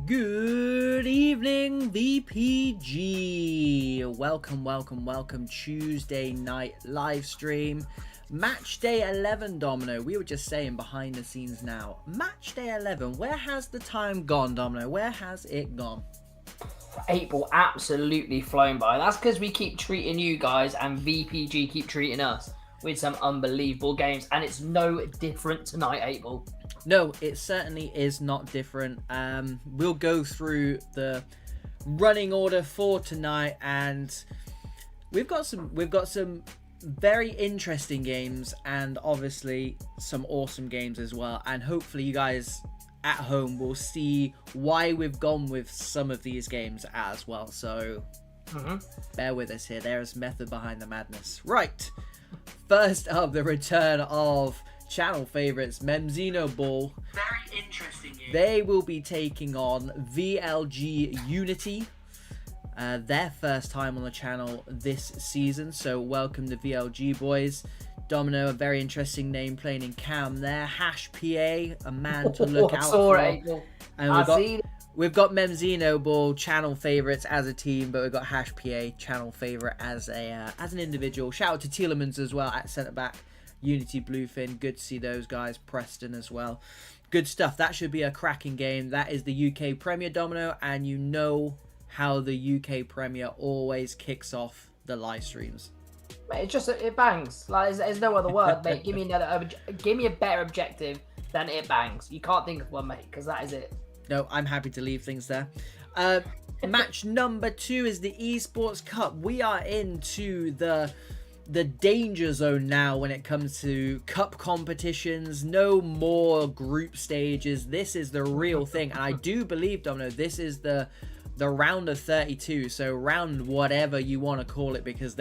Good evening, VPG. Welcome. Tuesday night live stream. Match day 11, Domino. We were just saying behind the scenes now. Match day 11. Where has the time gone, Domino? Where has it gone? April absolutely flown by. That's because we keep treating you guys and VPG keep treating us with some unbelievable games. And it's no different tonight, April. No, it certainly is not different. We'll go through the running order for tonight, and we've got some very interesting games, and obviously some awesome games as well. And hopefully, you guys at home will see why we've gone with some of these games as well. So bear with us here. There's method behind the madness. Right. First up, the return of channel favorites MEMZINHOBALL. Very interesting game. They will be taking on VLG UNITY. Their first time on the channel this season, so welcome the VLG boys. Domino, a very interesting name playing in Cam there. Hash PA, a man to look out for. And we've got MEMZINHOBALL channel favorites as a team, but we've got Hash PA channel favorite as an individual. Shout out to Tielemans as well at centre back. Unity Bluefin, good to see those guys. Preston as well. Good stuff. That should be a cracking game. That is the UK Premier, Domino, and you know how the UK Premier always kicks off the live streams. Mate, it bangs. Like there's no other word, mate. Give me a better objective than it bangs. You can't think of one, mate, because that is it. No, I'm happy to leave things there. Match number 2 is the Esports Cup. We are into the danger zone now when it comes to cup competitions. No more group stages. This is the real thing, and I do believe, Domino, this is the round of 32, so round whatever you want to call it, because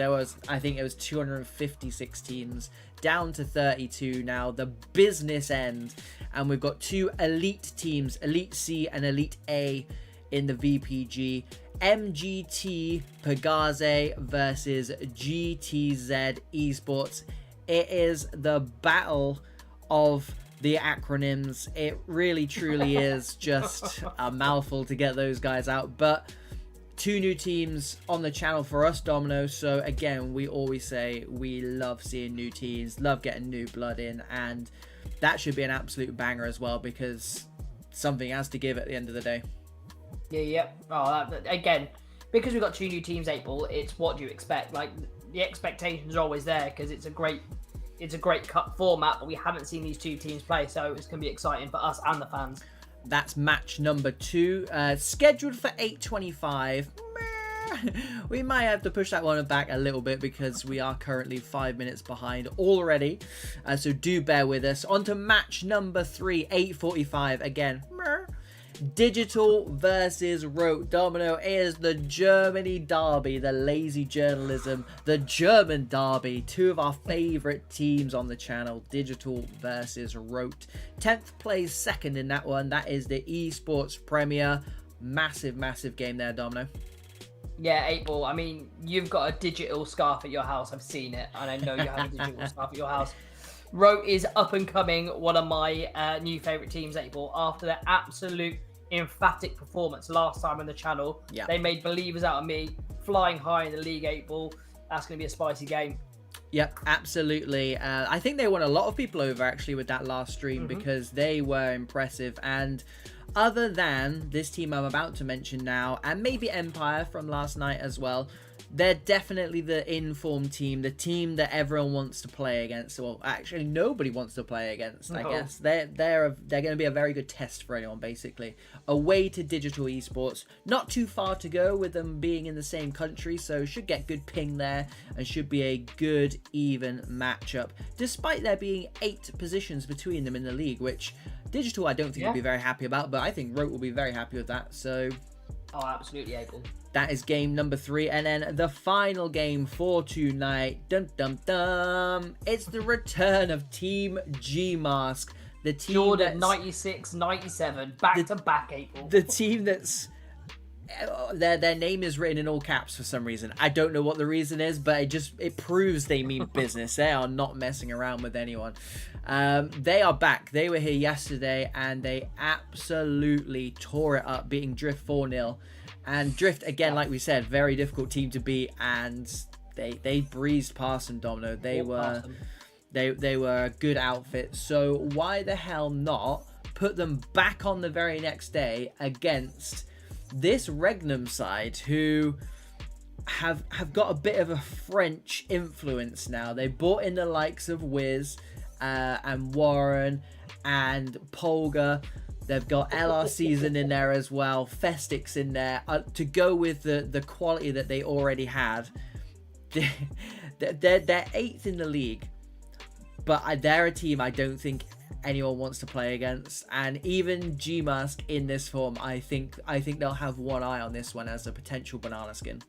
I think it was 256 teams down to 32 now, the business end, and we've got 2 elite teams, Elite C and Elite A in the VPG. MGT PEGAZE versus GTZ Esports. It is the battle of the acronyms. It really truly is just a mouthful to get those guys out, but 2 new teams on the channel for us, Domino. So again, we always say we love seeing new teams, love getting new blood in, and that should be an absolute banger as well, because something has to give at the end of the day. Yeah. Oh, again, because we've got 2 new teams, April, it's what do you expect? Like, the expectations are always there because it's a great cup format, but we haven't seen these 2 teams play, so it's going to be exciting for us and the fans. That's match number 2, scheduled for 8:25. We might have to push that one back a little bit because we are currently 5 minutes behind already, so do bear with us. On to match number 3, 8:45 again. Digital versus ROTE. Domino, is the Germany derby, the lazy journalism, the German derby. 2 of our favorite teams on the channel, Digital versus ROTE. 10th plays second in that one. That is the Esports Premier. Massive game there, Domino. Yeah, April, I mean, you've got a digital scarf at your house. I've seen it, and I know you have a digital scarf at your house. ROTE is up and coming, one of my new favourite teams, April, after their absolute emphatic performance last time on the channel. Yeah. They made believers out of me, flying high in the league, April. That's going to be a spicy game. Yep, absolutely. I think they won a lot of people over, actually, with that last stream, because they were impressive. And other than this team I'm about to mention now, and maybe Empire from last night as well, they're definitely the informed team, the team that everyone wants to play against. Well, actually, nobody wants to play against, I guess. They're going to be a very good test for anyone, basically. Away to Digital Esports. Not too far to go with them being in the same country, so should get good ping there and should be a good, even matchup. Despite there being 8 positions between them in the league, which Digital I don't think will be very happy about, but I think ROTE will be very happy with that, so... Oh, absolutely, April. That is game number 3. And then the final game for tonight. It's the return of Team GMASK. The team Jordan 96, 97. Back to back, April. The team that's their name is written in all caps for some reason. I don't know what the reason is, but it proves they mean business. They are not messing around with anyone. They are back. They were here yesterday and they absolutely tore it up, beating Drift 4-0. And Drift, again, like we said, very difficult team to beat, and they breezed past them, Domino. They were a good outfit. So why the hell not put them back on the very next day against this Regnum side, who have got a bit of a French influence now. They brought in the likes of Wiz and Warren and Polga. They've got LR Season in there as well, Festix in there, to go with the quality that they already had. They're 8th in the league, but they're a team I don't think anyone wants to play against. And even GMASK in this form, I think they'll have one eye on this one as a potential banana skin.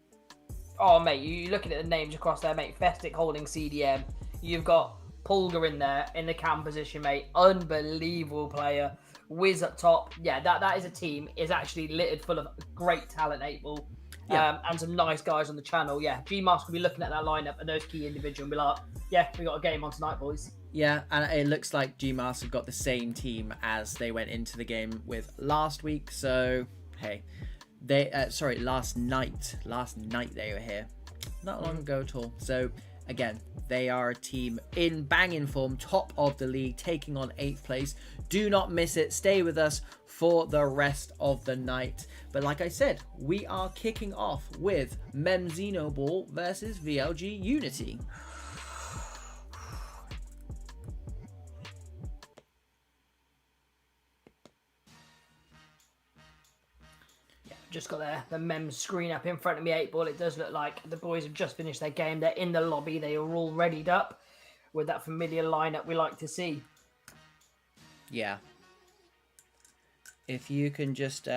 Oh, mate, you're looking at the names across there, mate. Festic holding CDM. You've got Pulgar in there in the cam position, mate. Unbelievable player. Wiz up top. Yeah, that is a team. Is actually littered full of great talent, 8-Ball. Yeah. And some nice guys on the channel. Yeah, GMASK will be looking at that lineup and those key individuals and be like, yeah, we got a game on tonight, boys. Yeah, and it looks like GMASK have got the same team as they went into the game with last week. So, hey, last night they were here. Not long ago at all. So, again, they are a team in banging form, top of the league, taking on 8th place. Do not miss it. Stay with us for the rest of the night. But like I said, we are kicking off with MEMZINHOBALL versus VLG UNITY. Just got the MEMS screen up in front of me, 8-Ball. It does look like the boys have just finished their game. They're in the lobby. They are all readied up with that familiar lineup we like to see. Yeah. If you can just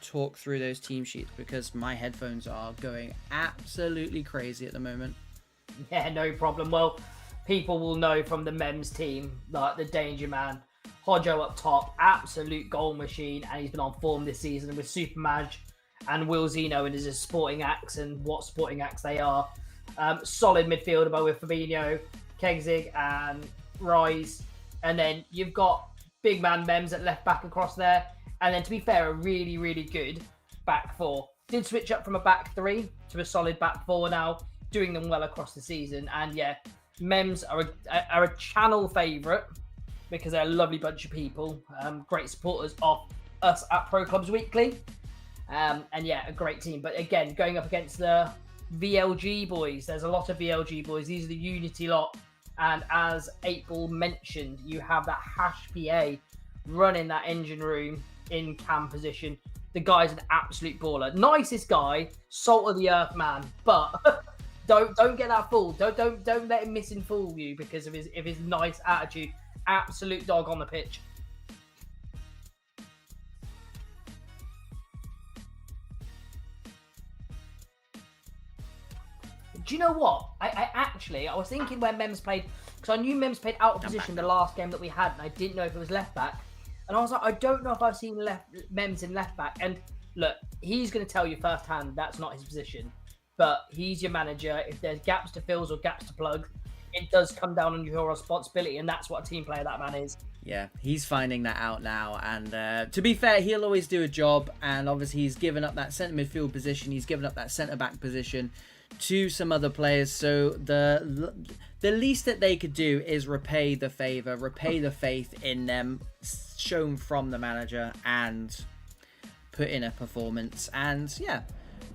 talk through those team sheets, because my headphones are going absolutely crazy at the moment. Yeah, no problem. Well, people will know from the MEMS team, like the Danger Man, Hodjo up top, absolute goal machine, and he's been on form this season with Super Madge and Will Zeno and his sporting acts and what sporting acts they are. Solid midfielder by with Fabinho, Kegzig and Rise. And then you've got big man Mems at left back across there. And then to be fair, a really, really good back four. Did switch up from a back three to a solid back four now, doing them well across the season. And yeah, Mems are a channel favourite because they're a lovely bunch of people. Great supporters of us at Pro Clubs Weekly. And yeah, a great team. But again, going up against the VLG boys, there's a lot of VLG boys. These are the Unity lot. And as 8-Ball mentioned, you have that Hash PA running that engine room in cam position. The guy's an absolute baller. Nicest guy, salt of the earth man. But don't get that fooled. Don't let him fool you because of his nice attitude. Absolute dog on the pitch. Do you know what? I was thinking where Mems played, because I knew Mems played out of position the last game that we had, and I didn't know if it was left back. And I was like, I don't know if I've seen Mems in left back. And look, he's going to tell you firsthand that's not his position. But he's your manager. If there's gaps to fill or gaps to plug, it does come down on your responsibility, and that's what a team player that man is. Yeah, he's finding that out now, and to be fair, he'll always do a job, and obviously he's given up that centre midfield position, he's given up that centre back position to some other players, so the least that they could do is repay the favour, repay the faith in them shown from the manager, and put in a performance, and yeah,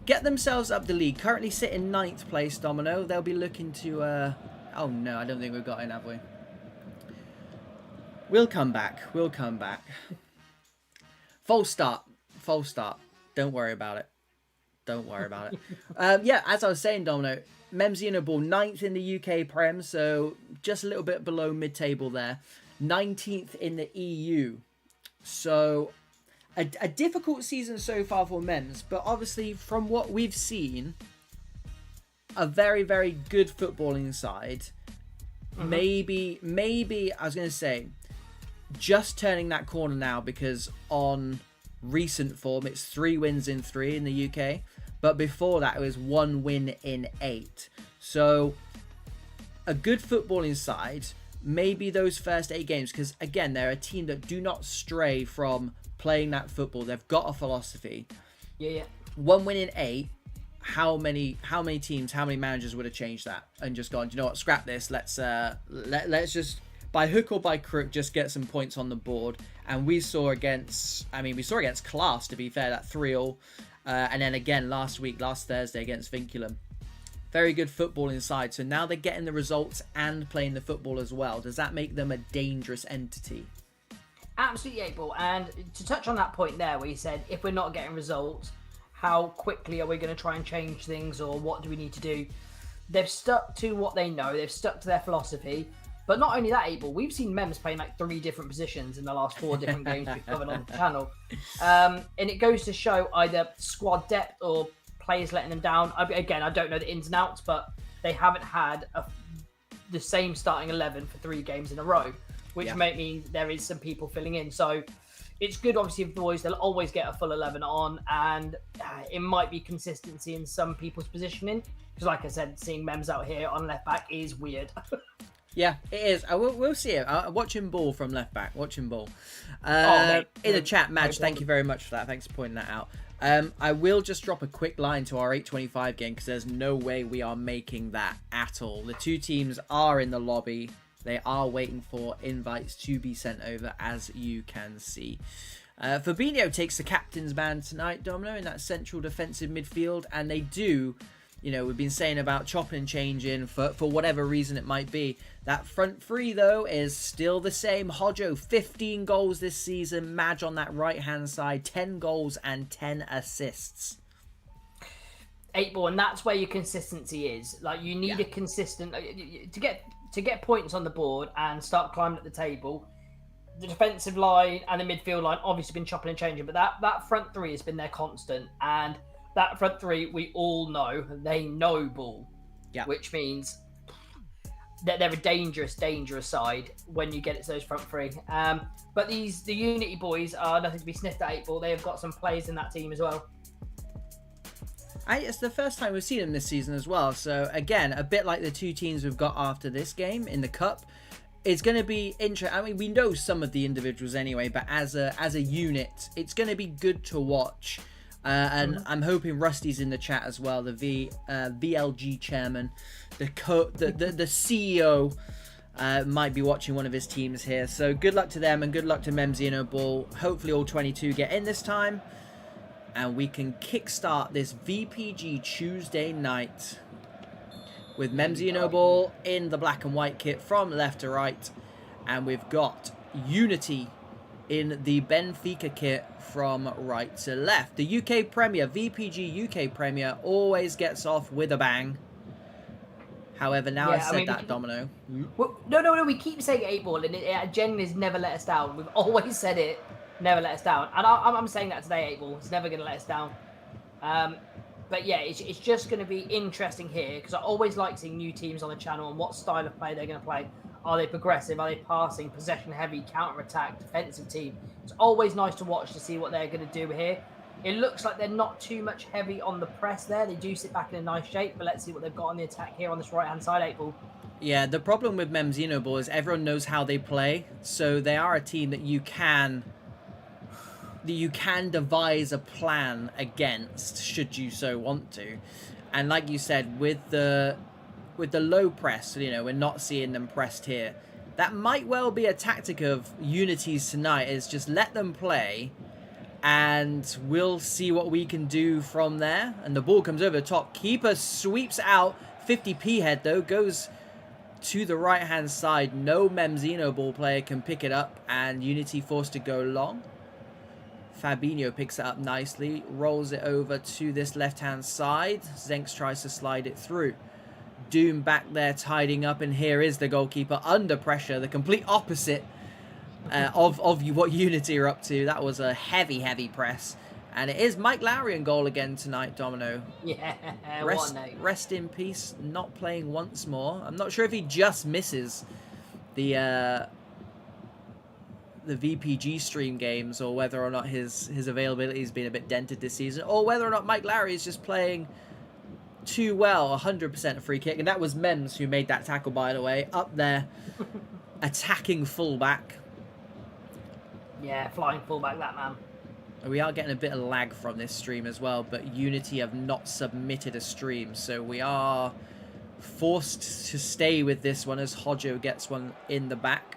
get themselves up the league. Currently sitting 9th place, Domino. They'll be looking to oh no, I don't think we've got in, have we? We'll come back. We'll come back. False start. False start. Don't worry about it. Don't worry about it. Yeah, as I was saying, Domino, MEMZINHOBALL 9th in the UK Prem, so just a little bit below mid-table there. 19th in the EU. So a difficult season so far for Mems, but obviously from what we've seen, a very, very good footballing side. Maybe I was going to say, just turning that corner now, because on recent form, it's 3 wins in 3 in the UK. But before that, it was 1 win in 8. So a good footballing side, maybe those first 8 games, because again, they're a team that do not stray from playing that football. They've got a philosophy. Yeah. 1 win in 8. How many teams, how many managers would have changed that and just gone, you know what, scrap this. Let's just by hook or by crook just get some points on the board. And we saw against Class, to be fair, that 3-0, and then again last Thursday against Vinculum. Very good football inside. So now they're getting the results and playing the football as well. Does that make them a dangerous entity? Absolutely, April. And to touch on that point there, where you said if we're not getting results, how quickly are we going to try and change things, or what do we need to do? They've stuck to what they know. They've stuck to their philosophy. But not only that, April, we've seen Mems playing like 3 different positions in the last 4 different games we've covered on the channel. And it goes to show either squad depth or players letting them down. Again, I don't know the ins and outs, but they haven't had the same starting 11 for 3 games in a row, which might mean there is some people filling in. So it's good, obviously, for the boys. They'll always get a full 11 on, and it might be consistency in some people's positioning. Because like I said, seeing Mems out here on left back is weird. Yeah, it is. We'll see it. Watching ball from left back. Watching ball. Mate, in the chat, Madge, thank you very much for that. Thanks for pointing that out. I will just drop a quick line to our 825 game, because there's no way we are making that at all. The 2 teams are in the lobby. They are waiting for invites to be sent over, as you can see. Fabinho takes the captain's band tonight, Domino, in that central defensive midfield, and they do, you know, we've been saying about chopping and changing for whatever reason it might be. That front 3, though, is still the same. Hodjo, 15 goals this season. Madge on that right-hand side, 10 goals and 10 assists. 8-ball, and that's where your consistency is. Like, you need a consistent... To get points on the board and start climbing up the table, the defensive line and the midfield line obviously been chopping and changing, but that front 3 has been their constant. And that front 3, we all know, they know ball. Yeah. Which means that they're a dangerous side when you get it to those front 3. But the Unity boys are nothing to be sniffed at, 8-ball. They have got some players in that team as well. It's the first time we've seen them this season as well. So again, a bit like the 2 teams we've got after this game in the cup, it's going to be interesting. I mean, we know some of the individuals anyway, but as a unit, it's going to be good to watch. And I'm hoping Rusty's in the chat as well, the VLG chairman, the CEO. Might be watching one of his teams here. So good luck to them, and good luck to MEMZINHOBALL. Hopefully all 22 get in this time, and we can kickstart this VPG Tuesday night with MEMZINHOBALL in the black and white kit from left to right, and we've got Unity in the Benfica kit from right to left. The UK Premier, VPG UK Premier, always gets off with a bang. However, now I've said that, Domino. Well, no, we keep saying 8-ball, and it genuinely has never let us down. We've always said it, never let us down. And I'm saying that today, 8-ball. It's never going to let us down. But yeah, it's just going to be interesting here, because I always like seeing new teams on the channel and what style of play they're going to play. Are they progressive? Are they passing, possession heavy, counter-attack, defensive team? It's always nice to watch to see what they're going to do here. It looks like they're not too much heavy on the press there. They do sit back in a nice shape, but let's see what they've got on the attack here on this right-hand side, 8-ball. Yeah, the problem with MEMZINHOBALL is everyone knows how they play, so they are a team that you can devise a plan against, should you so want to. And like you said, with the low press, you know, we're not seeing them pressed here. That might well be a tactic of Unity's tonight, is just let them play, and we'll see what we can do from there. And the ball comes over the top. Keeper sweeps out. 50p head, though, goes to the right-hand side. No MEMZINHOBALL player can pick it up, and Unity forced to go long. Fabinho picks it up nicely, rolls it over to this left-hand side. Zenks tries to slide it through. Doom back there tidying up, and here is the goalkeeper under pressure, the complete opposite of what Unity are up to. That was a heavy press, and it is Mike Lowry in goal again tonight, Domino. Yeah, rest in peace, not playing once more. I'm not sure if he just misses the the VPG stream games, or whether or not his availability has been a bit dented this season, or whether or not Mike Lowry is just playing too well. 100% free kick, and that was Mems who made that tackle, by the way, up there, attacking fullback. Yeah, flying fullback, that man. We are getting a bit of lag from this stream as well, but Unity have not submitted a stream, so we are forced to stay with this one as Hodjo gets one in the back.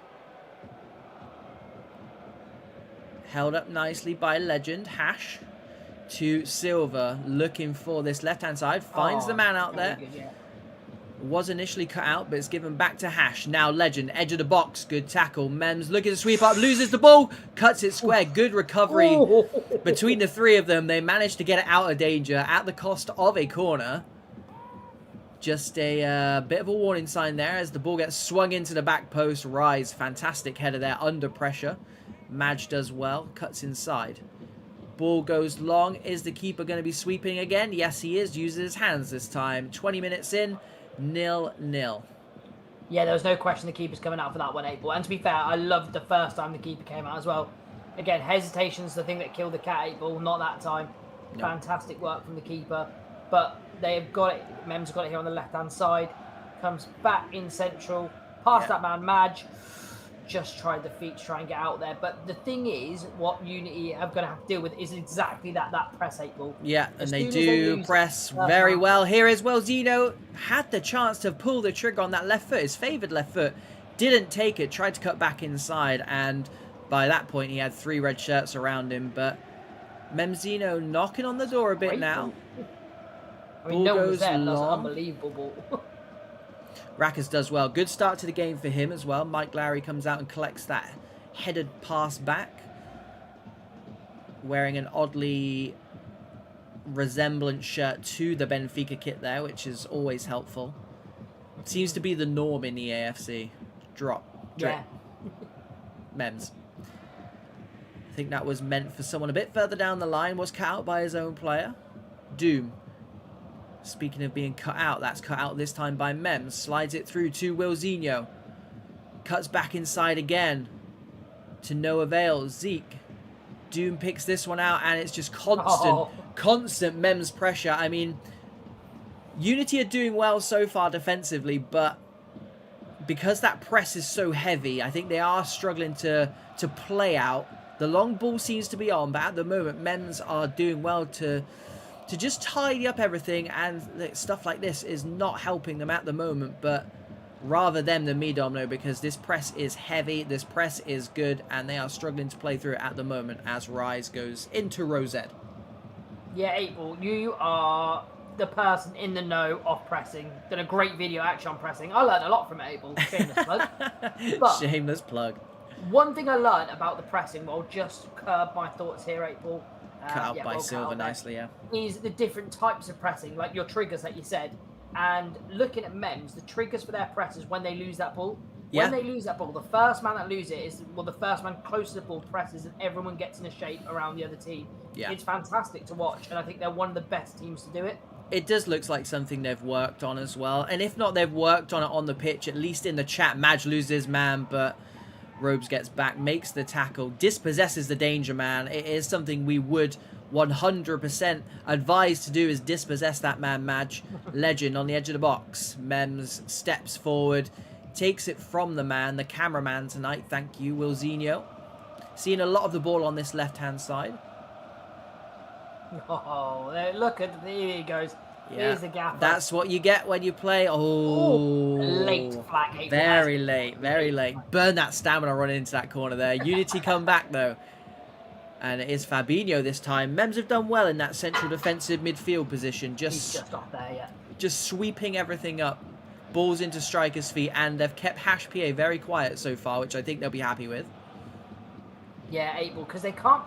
Held up nicely by Legend. Hash to Silver, looking for this left-hand side. Finds the man out there. Good, yeah. Was initially cut out, but it's given back to Hash. Now Legend, edge of the box. Good tackle. Mems looking to sweep up, loses the ball. Cuts it square. Good recovery between the three of them. They managed to get it out of danger at the cost of a corner. Just a bit of a warning sign there as the ball gets swung into the back post. Rise, fantastic header there under pressure. Madge does well, cuts inside. Ball goes long. Is the keeper going to be sweeping again? Yes, he is. Uses his hands this time. 20 minutes in, 0-0. Yeah, there was no question the keeper's coming out for that one, 8-ball. And to be fair, I loved the first time the keeper came out as well. Again, hesitation's the thing that killed the cat, 8-ball. Not that time. No. Fantastic work from the keeper. But they've got it. Mem's got it here on the left-hand side. Comes back in central. Past that man, Madge. Just tried the feet to try and get out there. But the thing is, what Unity are going to have to deal with is exactly that press, 8-ball. Yeah, and they do press very well here as well. Zeno had the chance to pull the trigger on that left foot, his favoured left foot. Didn't take it, tried to cut back inside, and by that point he had 3 red shirts around him. But Memzino knocking on the door a bit now. I mean, no one was there. That's unbelievable. Rackers does well. Good start to the game for him as well. Mike Lowry comes out and collects that headed pass back. Wearing an oddly resemblant shirt to the Benfica kit there, which is always helpful. Seems to be the norm in the AFC. Drip. Yeah. Mems. I think that was meant for someone a bit further down the line. Was cut out by his own player. Doom. Speaking of being cut out, that's cut out this time by Mems. Slides it through to Wilzinho. Cuts back inside again. To no avail. Zeke. Doom picks this one out, and it's just constant Mems pressure. I mean, Unity are doing well so far defensively, but because that press is so heavy, I think they are struggling to play out. The long ball seems to be on, but at the moment, Mems are doing well to just tidy up everything, and stuff like this is not helping them at the moment, but rather them than me, Domino, because this press is heavy, this press is good, and they are struggling to play through it at the moment as Rise goes into Rosette. Yeah, 8-ball, you are the person in the know of pressing. Done a great video actually on pressing. I learned a lot from it, 8-ball. Shameless plug. But shameless plug. One thing I learned about the pressing, well, just curb my thoughts here, 8-ball. Cut out by Silver nicely, yeah. Is the different types of pressing, like your triggers that you said. And looking at Mems, the triggers for their press is when they lose that ball. When they lose that ball, the first man that loses it is, well, the first man close to the ball presses and everyone gets in a shape around the other team. Yeah. It's fantastic to watch, and I think they're one of the best teams to do it. It does look like something they've worked on as well. And if not, they've worked on it on the pitch, at least in the chat. Madge loses his man, but Robes gets back, makes the tackle, dispossesses the danger man. It is something we would 100% advised to do, is dispossess that man, Madge. Legend on the edge of the box. Mems steps forward, takes it from the man, the cameraman tonight. Thank you, Wilzinho. Seeing a lot of the ball on this left-hand side. Oh, look at, here he goes. Yeah. Here's the gap. That's what you get when you play. Oh, late flag. Very late, very late. Burn that stamina running into that corner there. Unity come back though. And it is Fabinho this time. Mems have done well in that central defensive midfield position. He's just off there, yeah. Just sweeping everything up. Balls into strikers' feet, and they've kept Hash PA very quiet so far, which I think they'll be happy with. Yeah, 8-ball, because they can't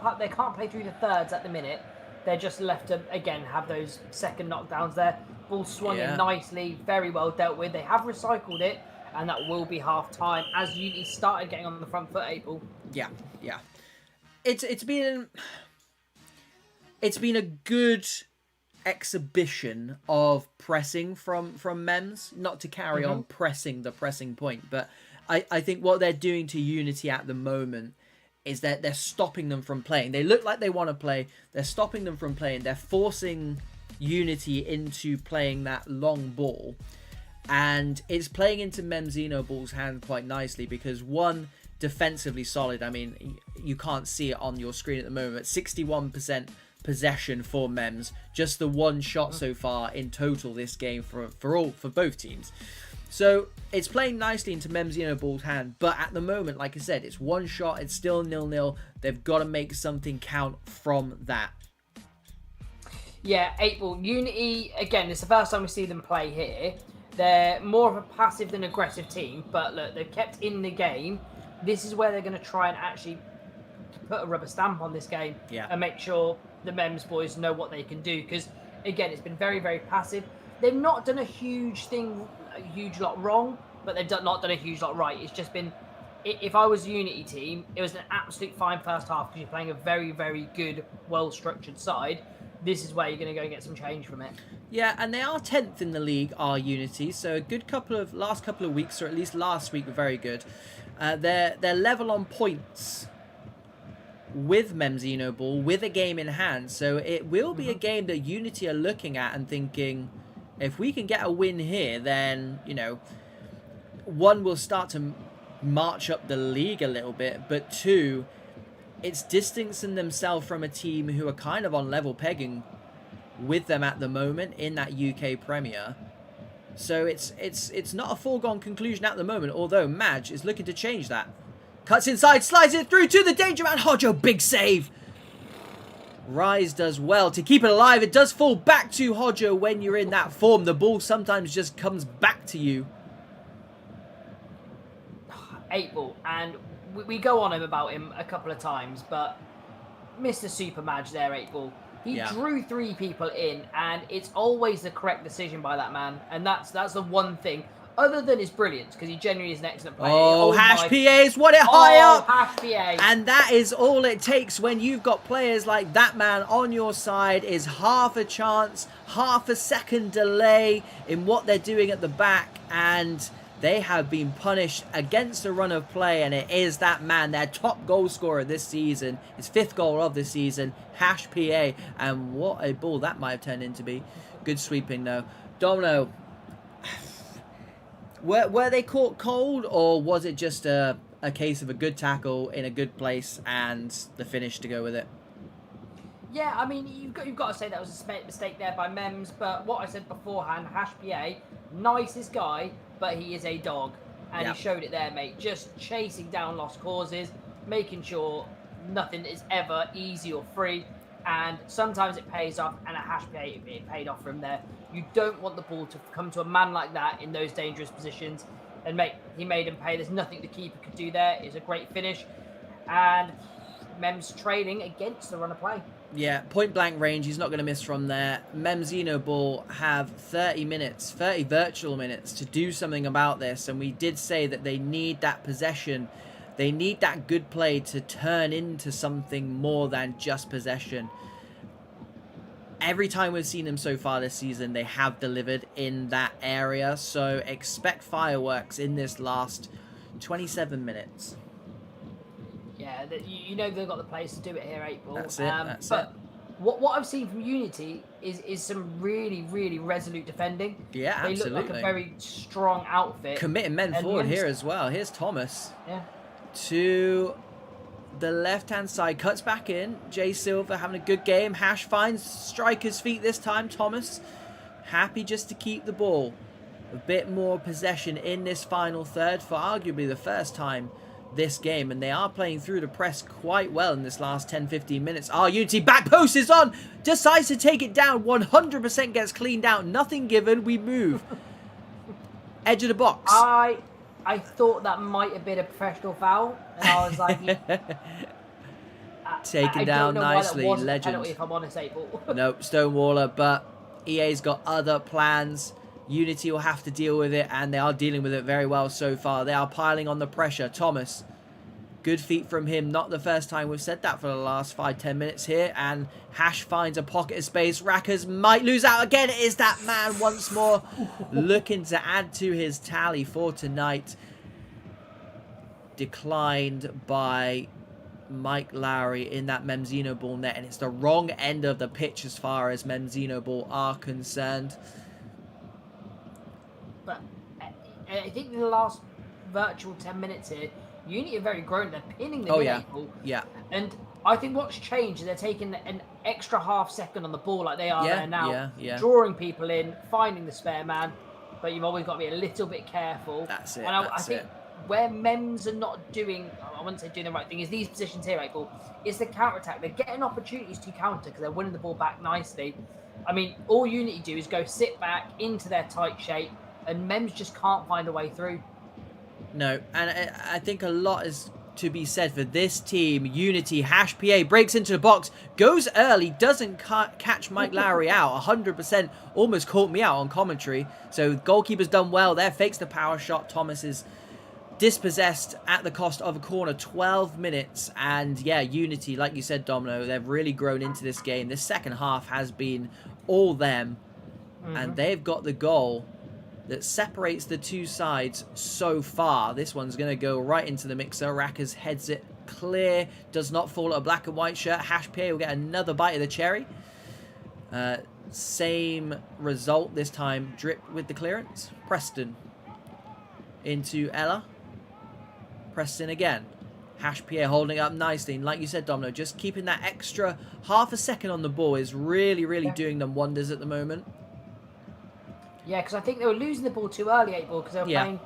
play through the thirds at the minute. They're just left to, again, have those second knockdowns there. Ball swung in nicely, very well dealt with. They have recycled it, and that will be half-time as Unity started getting on the front foot, 8-ball. Yeah, yeah. It's been a good exhibition of pressing from Mems. Not to carry on pressing the pressing point, but I think what they're doing to Unity at the moment is that they're stopping them from playing. They look like they want to play. They're stopping them from playing. They're forcing Unity into playing that long ball. And it's playing into MEMZINHOBALL's hand quite nicely because, one, defensively solid. I mean, you can't see it on your screen at the moment. 61% possession for Mems. Just the one shot so far in total this game for both teams. So it's playing nicely into MEMZINHOBALL's hand, but at the moment, like I said, it's one shot. It's still 0-0. They've got to make something count from that. Yeah, 8-ball. Unity, again, it's the first time we see them play here. They're more of a passive than aggressive team, but look, they've kept in the game. This is where they're going to try and actually put a rubber stamp on this game and make sure the Mems boys know what they can do. Because, again, it's been very, very passive. They've not done a huge lot wrong, but they've not done a huge lot right. It's just been, if I was a Unity team, it was an absolute fine first half because you're playing a very, very good, well-structured side. This is where you're going to go and get some change from it. Yeah, and they are 10th in the league, are Unity. So a good last couple of weeks, or at least last week, were very good. They're level on points with MEMZINHOBALL, with a game in hand. So it will be a game that Unity are looking at and thinking, if we can get a win here, then, you know, one, will start to march up the league a little bit, but two, it's distancing themselves from a team who are kind of on level pegging with them at the moment in that UK Premier. So it's not a foregone conclusion at the moment, although Madge is looking to change that. Cuts inside, slides it through to the danger man. Hodjo, big save. Rise does well to keep it alive. It does fall back to Hodjo when you're in that form. The ball sometimes just comes back to you. 8-ball, and we go on about him a couple of times, but Mr. Super Madge there, 8-ball. He drew 3 people in, and it's always the correct decision by that man, and that's the one thing. Other than his brilliance, because he genuinely is an excellent player. Oh, Hash PA's won it high up. Hash PA. And that is all it takes when you've got players like that man on your side, is half a chance, half a second delay in what they're doing at the back, and they have been punished against the run of play, and it is that man, their top goal scorer this season, his 5th goal of the season, Hash PA, and what a ball that might have turned into be. Good sweeping though. Domino, were they caught cold, or was it just a case of a good tackle in a good place and the finish to go with it? Yeah, I mean, you've got to say that was a mistake there by Mems, but what I said beforehand, Hash PA, nicest guy, but he is a dog, and he showed it there, mate. Just chasing down lost causes, making sure nothing is ever easy or free, and sometimes it pays off, and at Hash PA, it paid off from there. You don't want the ball to come to a man like that in those dangerous positions, and he made him pay. There's nothing the keeper could do there. It's a great finish, and Mems trailing against the run of play. Yeah, point blank range. He's not going to miss from there. MEMZINHOBALL have 30 minutes, 30 virtual minutes to do something about this. And we did say that they need that possession. They need that good play to turn into something more than just possession. Every time we've seen them so far this season, they have delivered in that area. So expect fireworks in this last 27 minutes. Yeah, you know they've got the players to do it here, 8-ball. That's it. But what I've seen from Unity is some really, really resolute defending. Yeah, absolutely. They look like a very strong outfit. Committing men forward here as well. Here's Thomas. Yeah. To the left-hand side. Cuts back in. Jay Silver having a good game. Hash finds striker's feet this time. Thomas happy just to keep the ball. A bit more possession in this final third for arguably the first time this game, and they are playing through the press quite well in this last 10-15 minutes. Unity back post is on, decides to take it down, 100% gets cleaned out, nothing given, we move. Edge of the box. I thought that might have been a professional foul, and I was like, taken down nicely, legend. Penalty, if I'm honest, 8-ball. Nope, Stonewaller, but EA's got other plans. Unity will have to deal with it, and they are dealing with it very well so far. They are piling on the pressure. Thomas, good feet from him. Not the first time we've said that for the last 5-10 minutes here. And Hash finds a pocket of space. Rackers might lose out again. It is that man once more looking to add to his tally for tonight. Declined by Mike Lowry in that MEMZINHOBALL net, and it's the wrong end of the pitch as far as MEMZINHOBALL are concerned. But I think in the last virtual 10 minutes here, Unity are very grown. They're pinning the mid-April. Yeah. And I think what's changed is they're taking an extra half second on the ball like they are there now. Drawing people in, finding the spare man. But you've always got to be a little bit careful. That's it. And I think where MEMS are not doing, I wouldn't say doing the right thing, is these positions here, April. It's the counter-attack. They're getting opportunities to counter because they're winning the ball back nicely. I mean, all Unity do is go sit back into their tight shape, and MEMS just can't find a way through. No, and I think a lot is to be said for this team. Unity, #PA breaks into the box, goes early, doesn't catch Mike Lowry out. 100% almost caught me out on commentary. So goalkeeper's done well there, fakes the power shot. Thomas is dispossessed at the cost of a corner. 12 minutes, and yeah, Unity, like you said, Domino, they've really grown into this game. This second half has been all them, and they've got the goal that separates the two sides so far. This one's going to go right into the mixer. Rackers heads it clear. Does not fall at a black and white shirt. #PA will get another bite of the cherry. Same result this time. Drip with the clearance. Preston into Ella. Preston again. #PA holding up nicely. And like you said, Domino, just keeping that extra half a second on the ball is really, really doing them wonders at the moment. Yeah, because I think they were losing the ball too early, April, because they were playing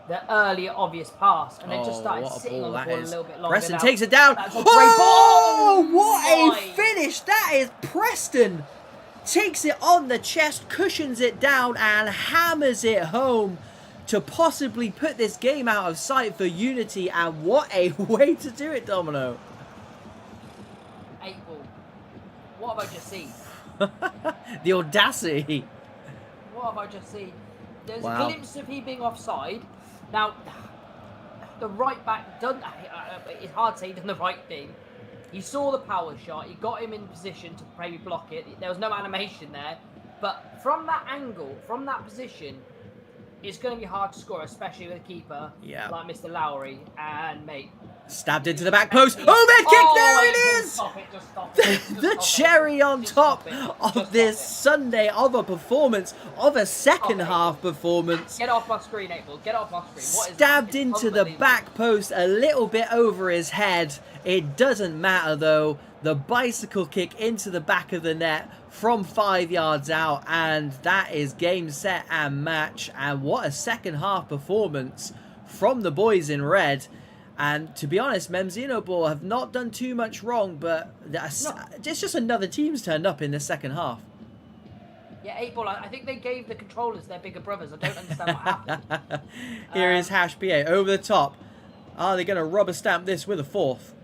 the early, obvious pass, and they just started sitting on the ball a little bit longer. Preston takes it down. That's a great ball. What a finish! That is Preston. Takes it on the chest, cushions it down, and hammers it home to possibly put this game out of sight for Unity. And what a way to do it, Domino. April, what have I just seen? The audacity. What have I just seen? There's a glimpse of he being offside. Now, the right back done. It's hard to say he done the right thing. He saw the power shot. He got him in position to maybe block it. There was no animation there, but from that angle, from that position, it's going to be hard to score, especially with a keeper like Mr. Lowry. And mate, stabbed into the back post. Overhead kick, there it is! Stop it. The cherry on top of this Sunday of a performance, of a second half performance. Get off my screen, April. Get off my screen. What is stabbed into the back post, a little bit over his head. It doesn't matter though. The bicycle kick into the back of the net from 5 yards out, and that is game, set, and match. And what a second half performance from the boys in red. And to be honest, MEMZINHOBALL have not done too much wrong, but it's just another team's turned up in the second half. Yeah, 8-ball. I think they gave the controllers their bigger brothers. I don't understand what happened. Here is #PA over the top. Are they going to rubber stamp this with a fourth?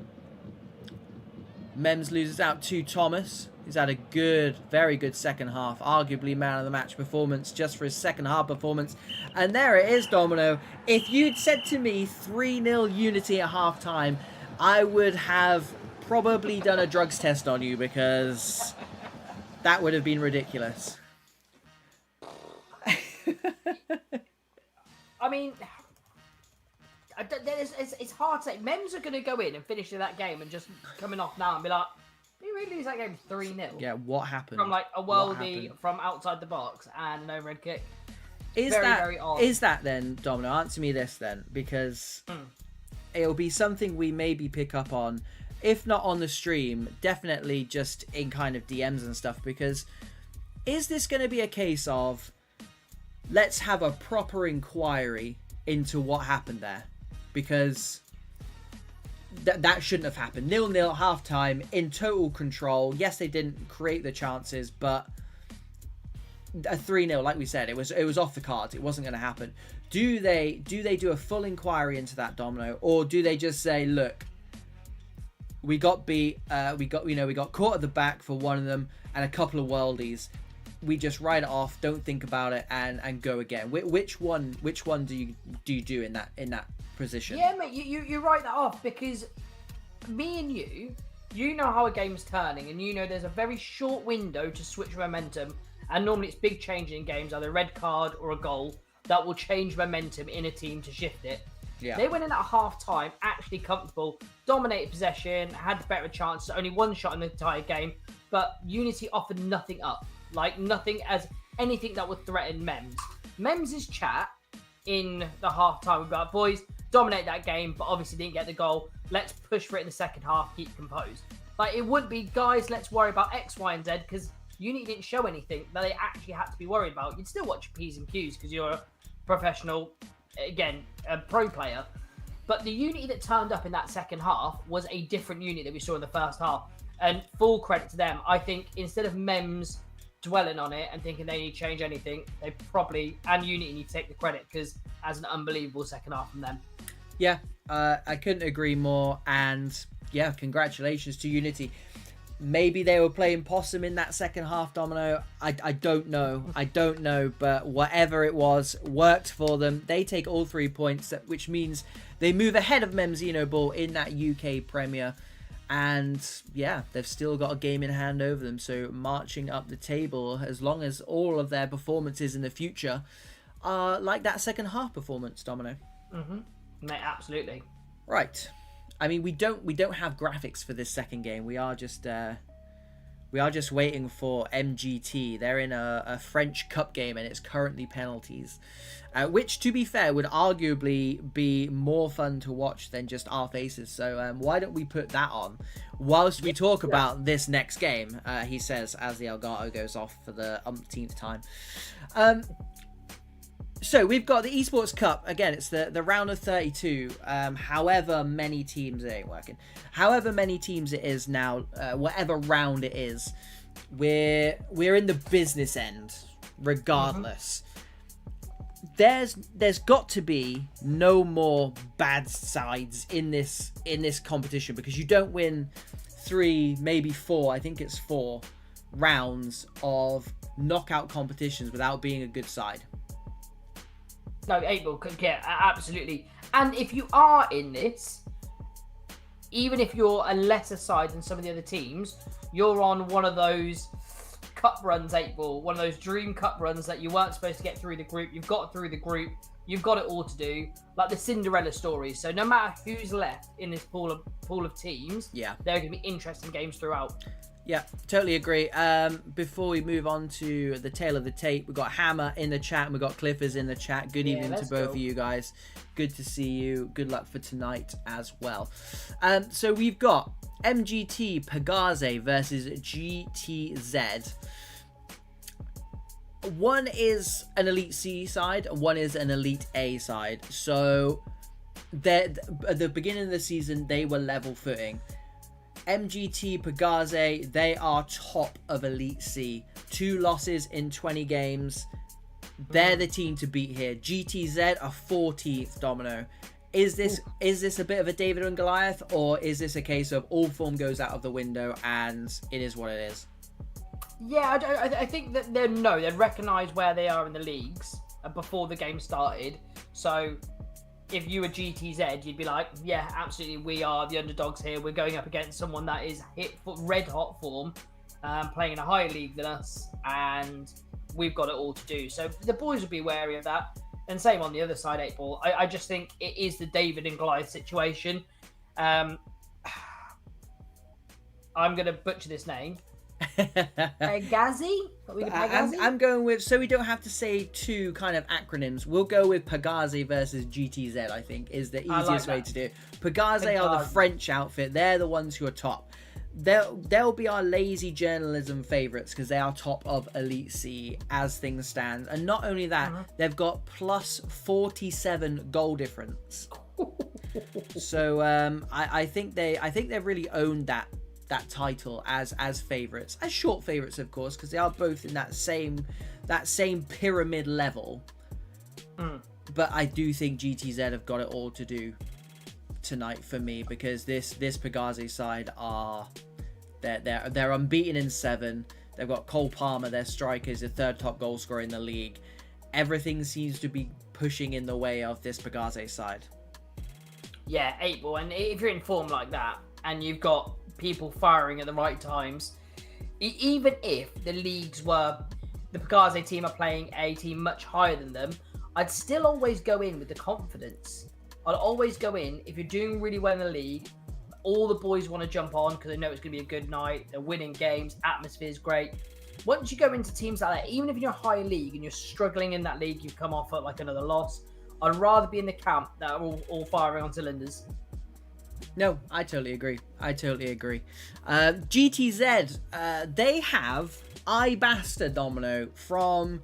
Mems loses out to Thomas. He's had a good, very good second half. Arguably man of the match performance just for his second half performance. And there it is, Domino. If you'd said to me 3-0 Unity at half time, I would have probably done a drugs test on you, because that would have been ridiculous. I mean, it's hard to say. Mems are going to go in and finish that game and just coming off now and be like, we really lose that game 3-0. Yeah, what happened? From like a worldie from outside the box and no red kick. Very odd. Is that then, Domino? Answer me this then, because it'll be something we maybe pick up on, if not on the stream, definitely just in kind of DMs and stuff, because is this going to be a case of let's have a proper inquiry into what happened there? Because that shouldn't have happened. 0-0 half-time, in total control. Yes, they didn't create the chances, but a 3-0, like we said, it was off the cards. It wasn't going to happen. Do they do a full inquiry into that, Domino, or do they just say, look, we got beat, we got caught at the back for one of them and a couple of worldies. We just write it off, don't think about it, and go again. Which one do you do in that position? Yeah, mate, you write that off, because me and you know how a game's turning, and you know there's a very short window to switch momentum, and normally it's big change in games, either a red card or a goal, that will change momentum in a team to shift it. Yeah. They went in at half time, actually comfortable, dominated possession, had better chances, only one shot in the entire game, but Unity offered nothing up. Like, nothing as anything that would threaten Mems. Mems's chat in the half-time about, boys, dominate that game, but obviously didn't get the goal. Let's push for it in the second half, keep composed. Like, it would be, guys, let's worry about X, Y, and Z, because Unity didn't show anything that they actually had to be worried about. You'd still watch your P's and Q's because you're a professional, again, a pro player. But the Unity that turned up in that second half was a different unit that we saw in the first half. And full credit to them. I think instead of Mems dwelling on it and thinking they need to change anything, they probably, and Unity need to take the credit because as an unbelievable second half from them. Yeah, I couldn't agree more. And yeah, congratulations to Unity. Maybe they were playing possum in that second half, Domino. I don't know. I don't know. But whatever it was, worked for them. They take all 3 points, which means they move ahead of MEMZINHOBALL in that UK Premier. And yeah, they've still got a game in hand over them. So marching up the table, as long as all of their performances in the future are like that second half performance, Domino. Mate, absolutely. Right. I mean, we don't have graphics for this second game. We are just waiting for MGT. They're in a French Cup game and it's currently penalties, which, to be fair, would arguably be more fun to watch than just our faces. So why don't we put that on whilst we talk about this next game? He says as the Elgato goes off for the umpteenth time. So we've got the Esports Cup. Again, it's the round of 32. However many teams, it ain't working. However many teams it is now, whatever round it is, we're in the business end, regardless. There's got to be no more bad sides in this competition, because you don't win 3, maybe 4. I think it's 4 rounds of knockout competitions without being a good side. No, 8-ball, yeah, absolutely. And if you are in this, even if you're a lesser side than some of the other teams, you're on one of those cup runs, 8-ball, one of those dream cup runs that you weren't supposed to get through the group. You've got through the group. You've got it all to do, like the Cinderella story. So no matter who's left in this pool of teams, yeah, there are going to be interesting games throughout. Yeah, totally agree. Before we move on to the tail of the tape, we've got Hammer in the chat and we've got Cliffers in the chat. Good evening to both of you guys. Good to see you. Good luck for tonight as well. So we've got MGT PEGAZE versus GTZ. One is an Elite C side, one is an Elite A side. So at the beginning of the season, they were level footing. MGT PEGAZE, they are top of Elite C. 2 losses in 20 games. They're the team to beat here. GTZ are 14th, Domino. Is this a bit of a David and Goliath, or is this a case of all form goes out of the window and it is what it is? Yeah, I think that they'd recognise where they are in the leagues before the game started. So if you were GTZ, you'd be like, yeah, absolutely, we are the underdogs here. We're going up against someone that is red hot form, playing in a higher league than us, and we've got it all to do. So the boys would be wary of that. And same on the other side, 8-ball. I just think it is the David and Goliath situation. I'm going to butcher this name. PEGAZE? I'm going with, so we don't have to say 2 kind of acronyms, we'll go with PEGAZE versus GTZ, I think, is the easiest way to do it. PEGAZE are the French outfit. They're the ones who are top. They'll be our lazy journalism favourites because they are top of Elite C as things stand. And not only that, they've got plus 47 goal difference. So I think they've really owned that title as favourites, as short favourites, of course, because they are both in that same pyramid level. But I do think GTZ have got it all to do tonight for me, because this PEGAZE side are they're unbeaten in 7. They've got Cole Palmer, their striker, is the 3rd top goal scorer in the league. Everything seems to be pushing in the way of this PEGAZE side. Yeah, 8-ball, and if you're in form like that and you've got people firing at the right times, even if the leagues were, the PEGAZE team are playing a team much higher than them, I'd still always go in with the confidence I'll always go in, if you're doing really well in the league, all the boys want to jump on because they know it's going to be a good night. They're winning games. Atmosphere is great. Once you go into teams like that, even if you're a high league and you're struggling in that league, you've come off at like another loss, I'd rather be in the camp that are all firing on cylinders. No, I totally agree. GTZ, they have iBasta Domino from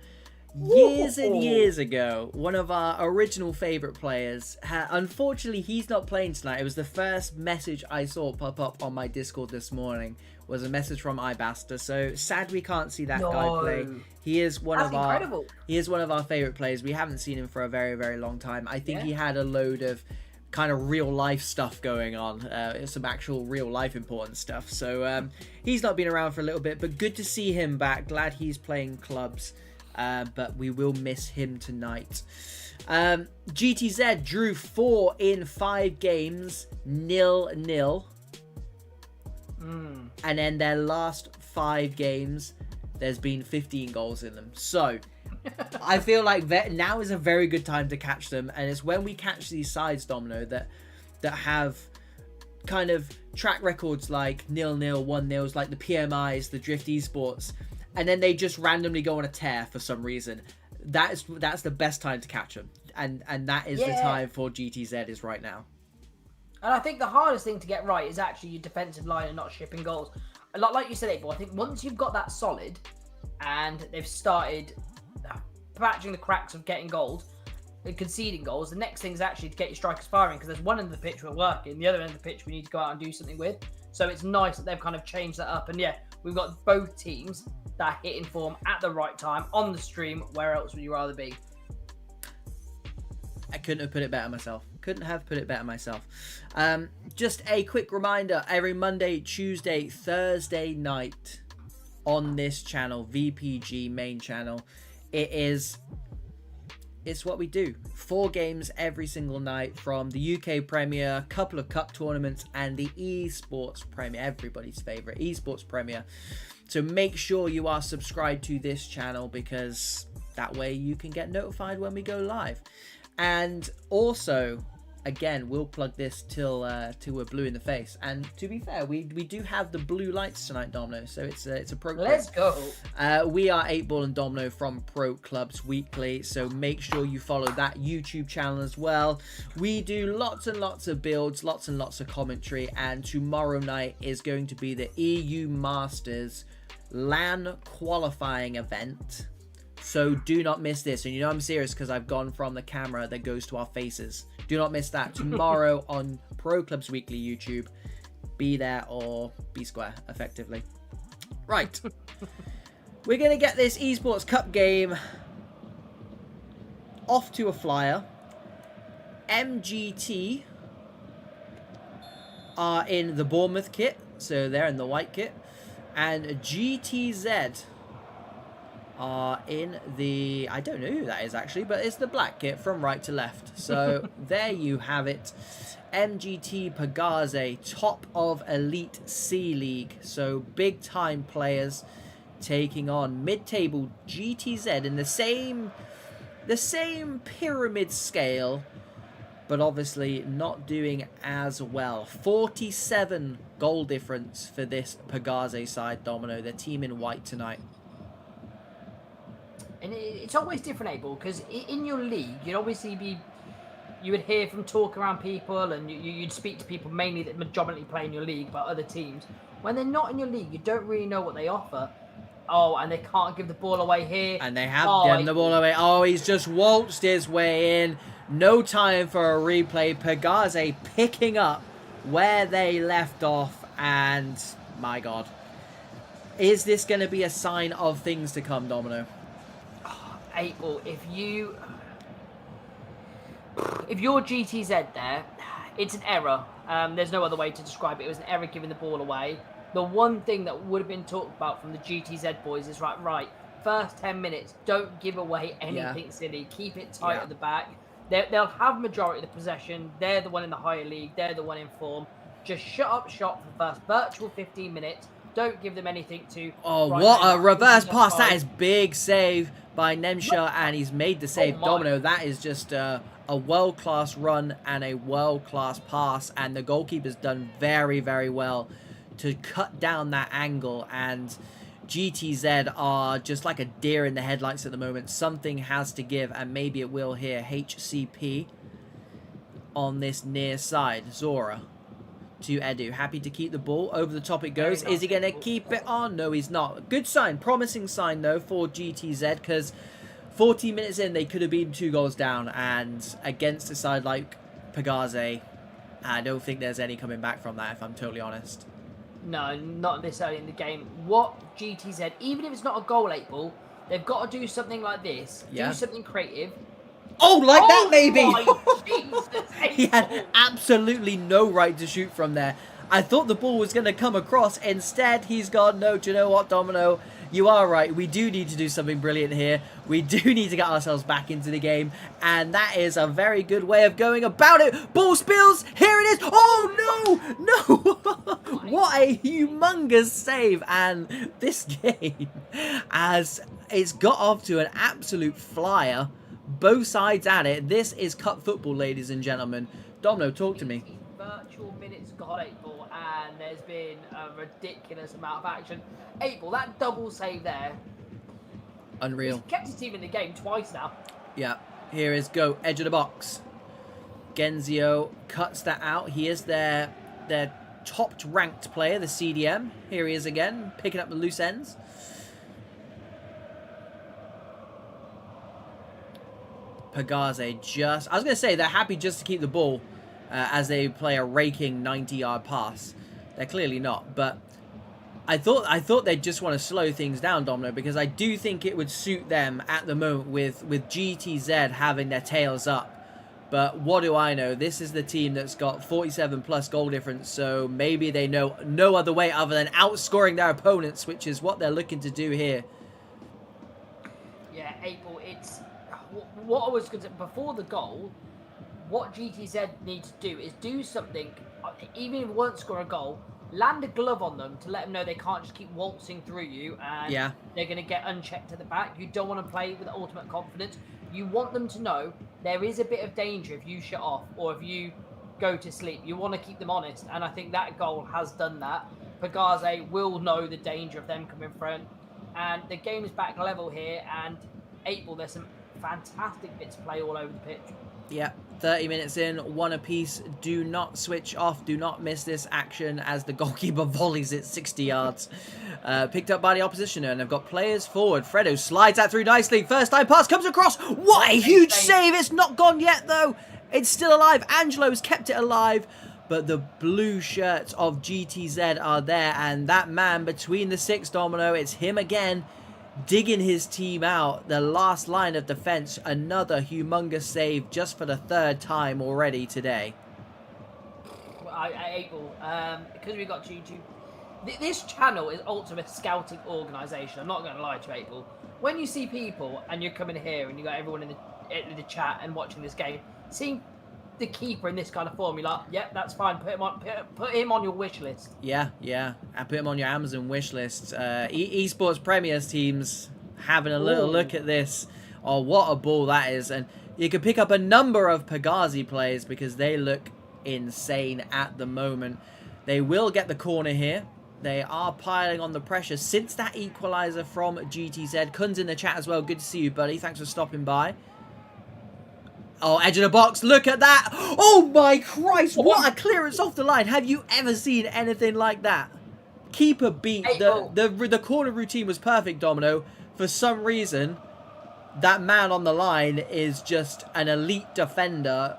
years and years ago. One of our original favourite players. Unfortunately, he's not playing tonight. It was the first message I saw pop up on my Discord this morning. Was a message from iBasta. So sad we can't see that guy play. He is one of our favourite players. We haven't seen him for a very, very long time. I think he had a load of kind of real life stuff going on, some actual real life important stuff. So he's not been around for a little bit, but good to see him back. Glad he's playing clubs, but we will miss him tonight. GTZ drew 4 in 5 games, 0-0. And then their last 5 games, there's been 15 goals in them. So I feel like now is a very good time to catch them, and it's when we catch these sides, Domino, that have kind of track records like 0-0, 1-0s, like the PMIs, the Drift Esports, and then they just randomly go on a tear for some reason. That's the best time to catch them, and that is the time for GTZ is right now. And I think the hardest thing to get right is actually your defensive line and not shipping goals. A lot like you said, Abel, I think once you've got that solid and they've started patching the cracks of getting goals and conceding goals, the next thing is actually to get your strikers firing, because there's one end of the pitch we're working, the other end of the pitch we need to go out and do something with. So it's nice that they've kind of changed that up. And yeah, we've got both teams that are hitting form at the right time on the stream. Where else would you rather be? I couldn't have put it better myself. Just a quick reminder, every Monday, Tuesday, Thursday night on this channel, VPG main channel, it's what we do. 4 games every single night from the UK Premier, a couple of cup tournaments, and the Esports Premier, everybody's favorite Esports Premier. So make sure you are subscribed to this channel, because that way you can get notified when we go live. And also, again, we'll plug this till we're blue in the face. And to be fair, we do have the blue lights tonight, Domino. So it's appropriate. Let's go. We are 8Ball and Domino from Pro Clubs Weekly. So make sure you follow that YouTube channel as well. We do lots and lots of builds, lots and lots of commentary. And tomorrow night is going to be the EU Masters LAN qualifying event. So do not miss this. And you know I'm serious because I've gone from the camera that goes to our faces. Do not miss that tomorrow on Pro Clubs Weekly YouTube. Be there or be square, effectively. Right. We're going to get this Esports Cup game off to a flyer. MGT are in the Bournemouth kit. So they're in the white kit. And GTZ are in the, I don't know who that is actually, but it's the black kit from right to left. So there you have it. MGT PEGAZE, top of Elite C League. So big time players taking on mid-table GTZ in the same pyramid scale, but obviously not doing as well. 47 goal difference for this PEGAZE side, Domino. Their team in white tonight. And it's always different, Abel, because in your league, you'd obviously you would hear from talk around people, and you'd speak to people mainly that majority play in your league about other teams. When they're not in your league, you don't really know what they offer. Oh, and they can't give the ball away here. And they have given the ball away. Oh, he's just waltzed his way in. No time for a replay. PEGAZE picking up where they left off. And, my God. Is this going to be a sign of things to come, Domino? April, if you're GTZ there, it's an error. There's no other way to describe it. It was an error giving the ball away. The one thing that would have been talked about from the GTZ boys is right, first 10 minutes, don't give away anything silly. Keep it tight at the back. They'll have majority of the possession. They're the one in the higher league. They're the one in form. Just shut up shop for the first virtual 15 minutes. Don't give them anything to... Oh, what a reverse pass. That is big save by Nemsha, and he's made the save. Domino, that is just a a world-class run and a world-class pass, and the goalkeeper's done very, very well to cut down that angle, and GTZ are just like a deer in the headlights at the moment. Something has to give, and maybe it will here. HCP on this near side. Zora to Edu. Happy to keep the ball. Over the top it goes. Is he going to keep it on? No, he's not. Good sign. Promising sign, though, for GTZ, because 14 minutes in, they could have been 2 goals down, and against a side like PEGAZE, I don't think there's any coming back from that, if I'm totally honest. No, not this early in the game. What GTZ, even if it's not a goal 8 ball, they've got to do something like this. Yeah. Do something creative. Oh, like that, maybe! Jesus, he had absolutely no right to shoot from there. I thought the ball was going to come across. Instead, he's gone, no, do you know what, Domino? You are right. We do need to do something brilliant here. We do need to get ourselves back into the game. And that is a very good way of going about it. Ball spills. Here it is. Oh, no. No. What a humongous save. And this game, as it's got off to an absolute flyer, both sides at it. This is cup football, ladies and gentlemen. Domino, talk to me. Virtual minutes got 8 ball, and there's been a ridiculous amount of action. 8 ball, that double save there. Unreal. He's kept his team in the game twice now. Yeah. Here is go. Edge of the box. Genzio cuts that out. He is their top ranked player, the CDM. Here he is again, picking up the loose ends. PEGAZE just... I was going to say they're happy just to keep the ball as they play a raking 90-yard pass. They're clearly not, but I thought they'd just want to slow things down, Domino, because I do think it would suit them at the moment with GTZ having their tails up. But what do I know? This is the team that's got 47 plus goal difference, so maybe they know no other way other than outscoring their opponents, which is what they're looking to do here. Yeah, April, it's... What I was going to say, before the goal, what GTZ needs to do is do something, even if it won't score a goal, land a glove on them to let them know they can't just keep waltzing through you and they're going to get unchecked at the back. You don't want to play with ultimate confidence. You want them to know there is a bit of danger if you shut off or if you go to sleep. You want to keep them honest, and I think that goal has done that. PEGAZE will know the danger of them coming front, and the game is back level here, and April, there's some fantastic bits to play all over the pitch. Yeah, 30 minutes in, 1 apiece. Do not switch off. Do not miss this action as the goalkeeper volleys it 60 yards. Picked up by the opposition, and they've got players forward. Fredo slides that through nicely. First time pass comes across. What a huge save. It's not gone yet, though. It's still alive. Angelo's kept it alive. But the blue shirts of GTZ are there, and that man between the 6, Domino, it's him again, digging his team out. The last line of defense, another humongous save just for the 3rd time already today. April, because we got YouTube, this channel is ultimate scouting organisation. I'm not going to lie to you, April. When you see people and you're coming here and you got everyone in the chat and watching this game, seeing the keeper in this kind of form, you're like, yep, that's fine. Put him on your wish list. Yeah, and put him on your Amazon wish list. Esports Premier's teams having a little look at this. Oh, what a ball that is. And you can pick up a number of PEGAZE players because they look insane at the moment. They will get the corner here. They are piling on the pressure since that equaliser from GTZ. Kun's in the chat as well. Good to see you, buddy. Thanks for stopping by. Oh, edge of the box. Look at that. Oh, my Christ. What a clearance off the line. Have you ever seen anything like that? Keeper beat. The corner routine was perfect, Domino. For some reason, that man on the line is just an elite defender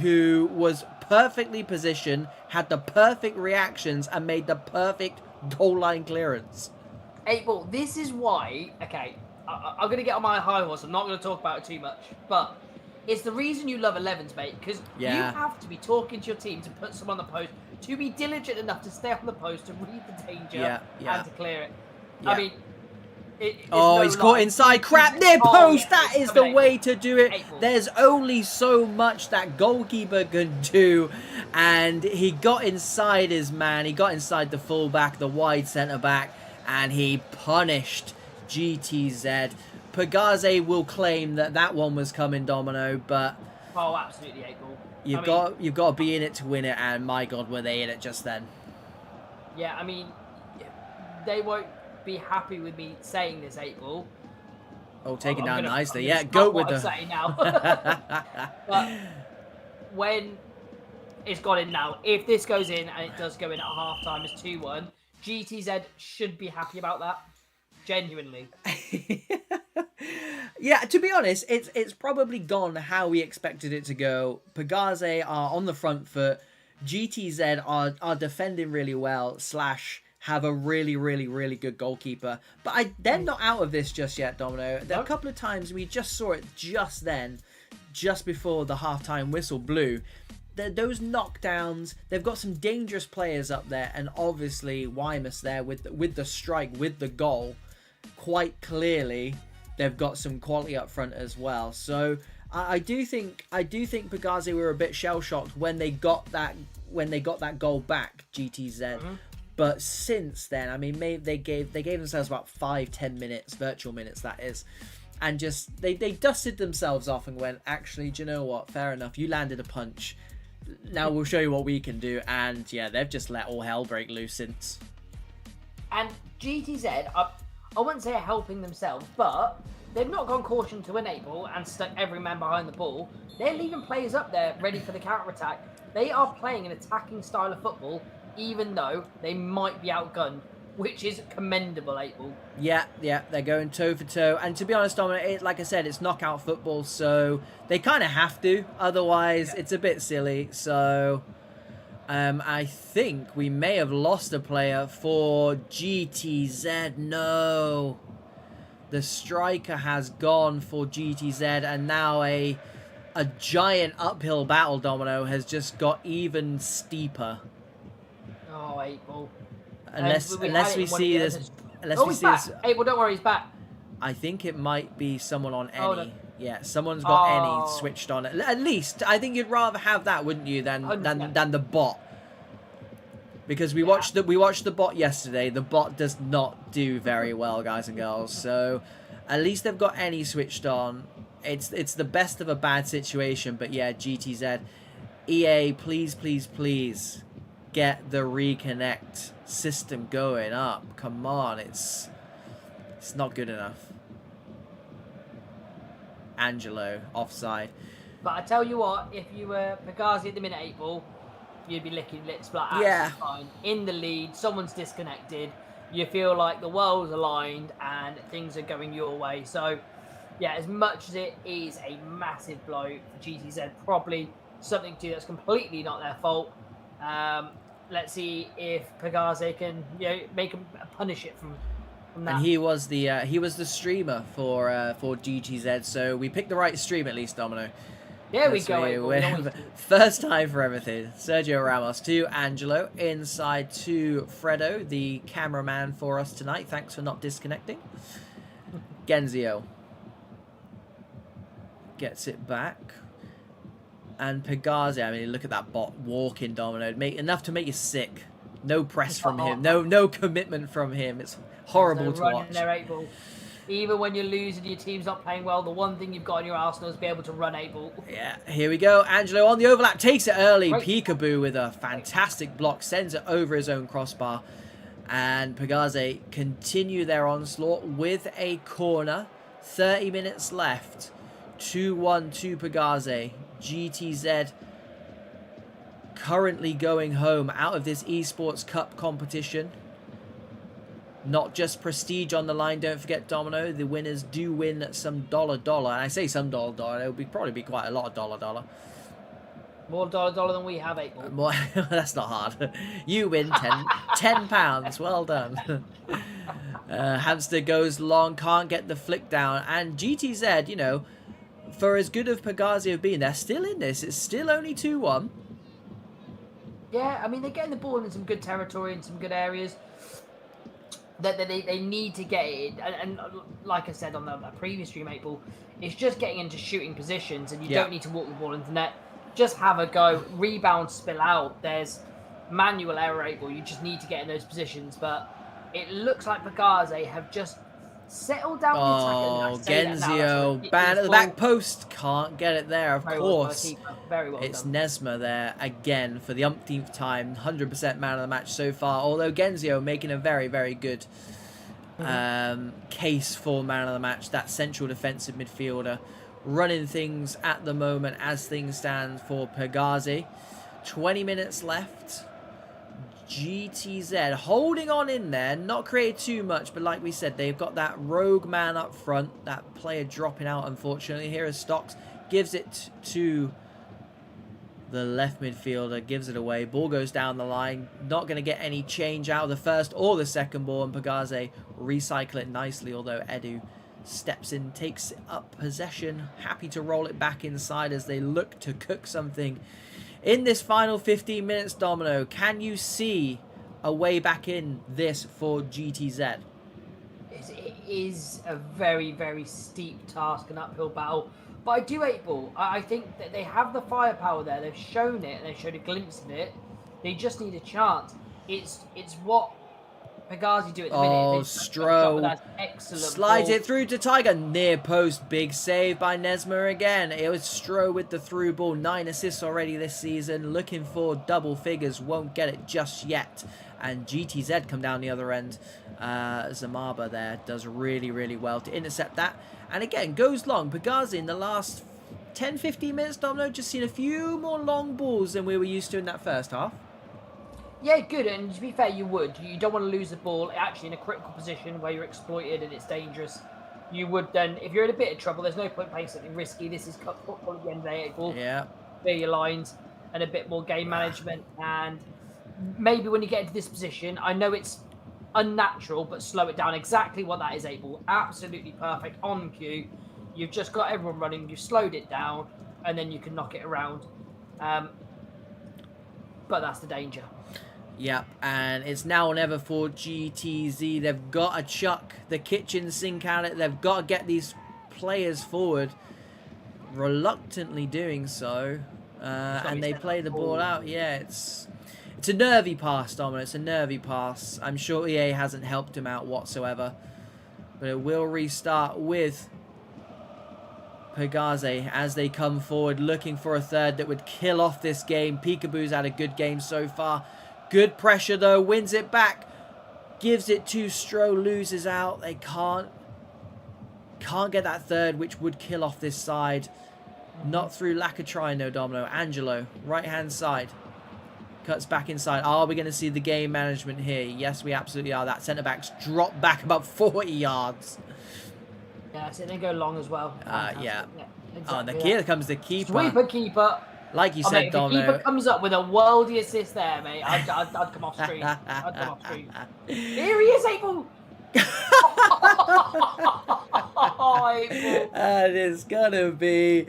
who was perfectly positioned, had the perfect reactions, and made the perfect goal line clearance. April, this is why... Okay, I'm going to get on my high horse. I'm not going to talk about it too much, but... It's the reason you love 11s, mate, because you have to be talking to your team to put someone on the post, to be diligent enough to stay on the post, to read the danger, and to clear it. Yeah. I mean, he's caught inside. Crap, near post. That is the way to do it. There's only so much that goalkeeper can do, and he got inside his man. He got inside the fullback, the wide centre-back, and he punished GTZ. PEGAZE will claim that that one was coming, Domino, but Oh, absolutely, 8-ball. You've got to be in it to win it, and my God, were they in it just then? Yeah, I mean, they won't be happy with me saying this, 8-ball. Oh, taken down nicely. Yeah, go with the. Saying now. But when it's gone in now, if this goes in and it does go in at halftime as 2-1, GTZ should be happy about that. Genuinely. Yeah, to be honest, it's probably gone how we expected it to go. PEGAZE are on the front foot. GTZ are defending really well, / have a really, really, really good goalkeeper. But they're not out of this just yet, Domino. There are a couple of times we just saw it just then, just before the halftime whistle blew. Those knockdowns, they've got some dangerous players up there, and obviously Wymus there with the strike, with the goal. Quite clearly, they've got some quality up front as well. So I do think PEGAZE were a bit shell shocked when they got that goal back, GTZ. Mm-hmm. But since then, I mean, they gave themselves about 5-10 minutes, virtual minutes that is, and just they dusted themselves off and went, actually, do you know what? Fair enough. You landed a punch. Now we'll show you what we can do. And yeah, they've just let all hell break loose since. And GTZ, I wouldn't say are helping themselves, but they've not gone caution to win 8-ball and stuck every man behind the ball. They're leaving players up there ready for the counter-attack. They are playing an attacking style of football, even though they might be outgunned, which is commendable, 8-ball. Yeah, they're going toe for toe. And to be honest, Dominic, like I said, it's knockout football, so they kind of have to. Otherwise, it's a bit silly. So I think we may have lost a player for GTZ. No. The striker has gone for GTZ, and now a giant uphill battle, Domino, has just got even steeper. Oh, 8-ball. Unless we see this. He's back. 8-ball, don't worry, he's back. I think it might be someone on any. Yeah, someone's got any switched on. At least, I think you'd rather have that, wouldn't you, than the bot? Because we watched the bot yesterday. The bot does not do very well, guys and girls. So at least they've got any switched on. It's the best of a bad situation. But yeah, GTZ, EA, please, please, please get the reconnect system going up. Come on, it's not good enough. Angelo offside. But I tell you what, if you were PEGAZE at the minute, 8-ball, you'd be licking lips like absolutely fine. In the lead, someone's disconnected. You feel like the world's aligned and things are going your way. So, yeah, as much as it is a massive blow for GTZ, probably something to do that's completely not their fault. Let's see if PEGAZE can make them punish it from that. And he was the streamer for GTZ, so we picked the right stream at least, Domino. There we go. First time for everything. Sergio Ramos to Angelo, inside to Fredo, the cameraman for us tonight. Thanks for not disconnecting. Genzio gets it back. And PEGAZE, I mean, look at that bot walking, Domino. Enough to make you sick. No press from him. No commitment from him. It's horrible to watch. There, 8-ball. Even when you're losing, your team's not playing well, the one thing you've got in your arsenal is be able to run 8-ball. Yeah, here we go. Angelo on the overlap, takes it early. Peekaboo with a fantastic block, sends it over his own crossbar. And PEGAZE continue their onslaught with a corner. 30 minutes left. 2-1 to PEGAZE. GTZ currently going home out of this Esports Cup competition. Not just prestige on the line, don't forget, Domino. The winners do win some dollar. And I say some dollar. It would probably be quite a lot of dollar. More dollar than we have, 8-ball. More, that's not hard. You win 10 pounds. Well done. Hamster goes long, can't get the flick down. And GTZ, for as good as PEGAZE have been, they're still in this. It's still only 2-1. Yeah, I mean, they're getting the ball in some good territory, in some good areas. That they need to get it, and like I said on the previous stream, 8-ball, it's just getting into shooting positions, and you don't need to walk the ball into the net. Just have a go, rebound, spill out. There's manual error, 8-ball. You just need to get in those positions. But it looks like PEGAZE have just Settle down the Oh, attack. Genzio, bad at the back post. Can't get it there, of course. Very well It's done. Nesma there again for the umpteenth time. 100% man of the match so far. Although Genzio making a very, very good case for man of the match. That central defensive midfielder running things at the moment as things stand for PEGAZE. 20 minutes left. GTZ holding on in there, not created too much, but like we said, they've got that rogue man up front, that player dropping out unfortunately. Here is Stocks, gives it to the left midfielder, gives it away, ball goes down the line, not going to get any change out of the first or the second ball, and PEGAZE recycle it nicely, although Edu steps in, takes up possession, happy to roll it back inside as they look to cook something in this final 15 minutes. Domino, can you see a way back in this for GTZ? It is a very, very steep task, an uphill battle. But I do 8-ball. I think that they have the firepower there. They've shown it, and they showed a glimpse of it. They just need a chance. It's what PEGAZE do at the minute. Oh, Stro slides it through to Tiger. Near post. Big save by Nesma again. It was Stro with the through ball. 9 assists already this season. Looking for double figures. Won't get it just yet. And GTZ come down the other end. Zamaba there does really, really well to intercept that. And again, goes long. PEGAZE in the last 10-15 minutes, Domino, just seen a few more long balls than we were used to in that first half. Yeah, good, and to be fair, you would. You don't want to lose the ball actually in a critical position where you're exploited and it's dangerous. You would then, if you're in a bit of trouble, there's no point playing something risky. This is cup football at the end of the day. Ball, yeah. Clear your lines and a bit more game management. And maybe when you get into this position, I know it's unnatural, but slow it down. Exactly what that is, 8-ball. Absolutely perfect, on cue. You've just got everyone running, you've slowed it down, and then you can knock it around. But that's the danger. Yep, and it's now or never for GTZ. They've got to chuck the kitchen sink at it. They've got to get these players forward. Reluctantly doing so. And they play the ball out. Yeah, it's a nervy pass, Domino. It's a nervy pass. I'm sure EA hasn't helped him out whatsoever. But it will restart with PEGAZE as they come forward, looking for a third that would kill off this game. Peekaboo's had a good game so far. Good pressure though, wins it back, gives it to Stro, loses out. They can't get that third, which would kill off this side. Not through lack of trying though, Domino. Angelo, right hand side, cuts back inside. Are we going to see the game management here? Yes, we absolutely are. That centre back's dropped back about 40 yards. Yeah, so they go long as well. Yeah. Exactly. Oh, and here comes the keeper. Sweeper keeper. Like you said, Domino. If the keeper comes up with a worldy assist there, mate, I'd come off stream. I'd come off stream. Here he is, 8-ball. And it's gonna be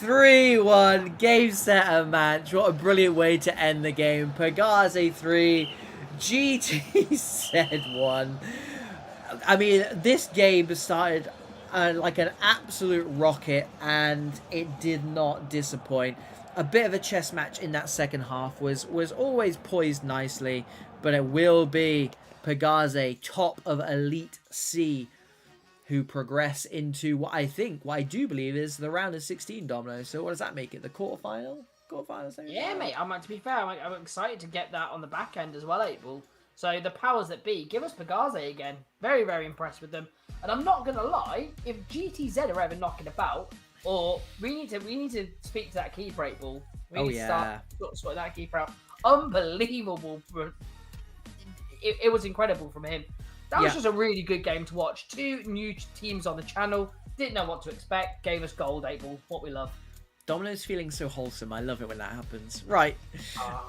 3-1 game set and match. What a brilliant way to end the game. PEGAZE 3, GTZ 1. I mean, this game started like an absolute rocket, and it did not disappoint. A bit of a chess match in that second half was always poised nicely, but it will be PEGAZE, top of Elite C, who progress into what I do believe is the round of 16, Domino. So what does that make it? The quarterfinal? Yeah, mate. To be fair, I'm excited to get that on the back end as well, 8-ball. So the powers that be, give us PEGAZE again. Very, very impressed with them. And I'm not going to lie, if GTZ are ever knocking about, or we need to speak to that keeper, 8-ball. We need to start sorting that keeper out. Unbelievable. It was incredible from him. That was just a really good game to watch. 2 new teams on the channel. Didn't know what to expect. Gave us gold, 8-ball. What we love. Domino's feeling so wholesome. I love it when that happens. Right.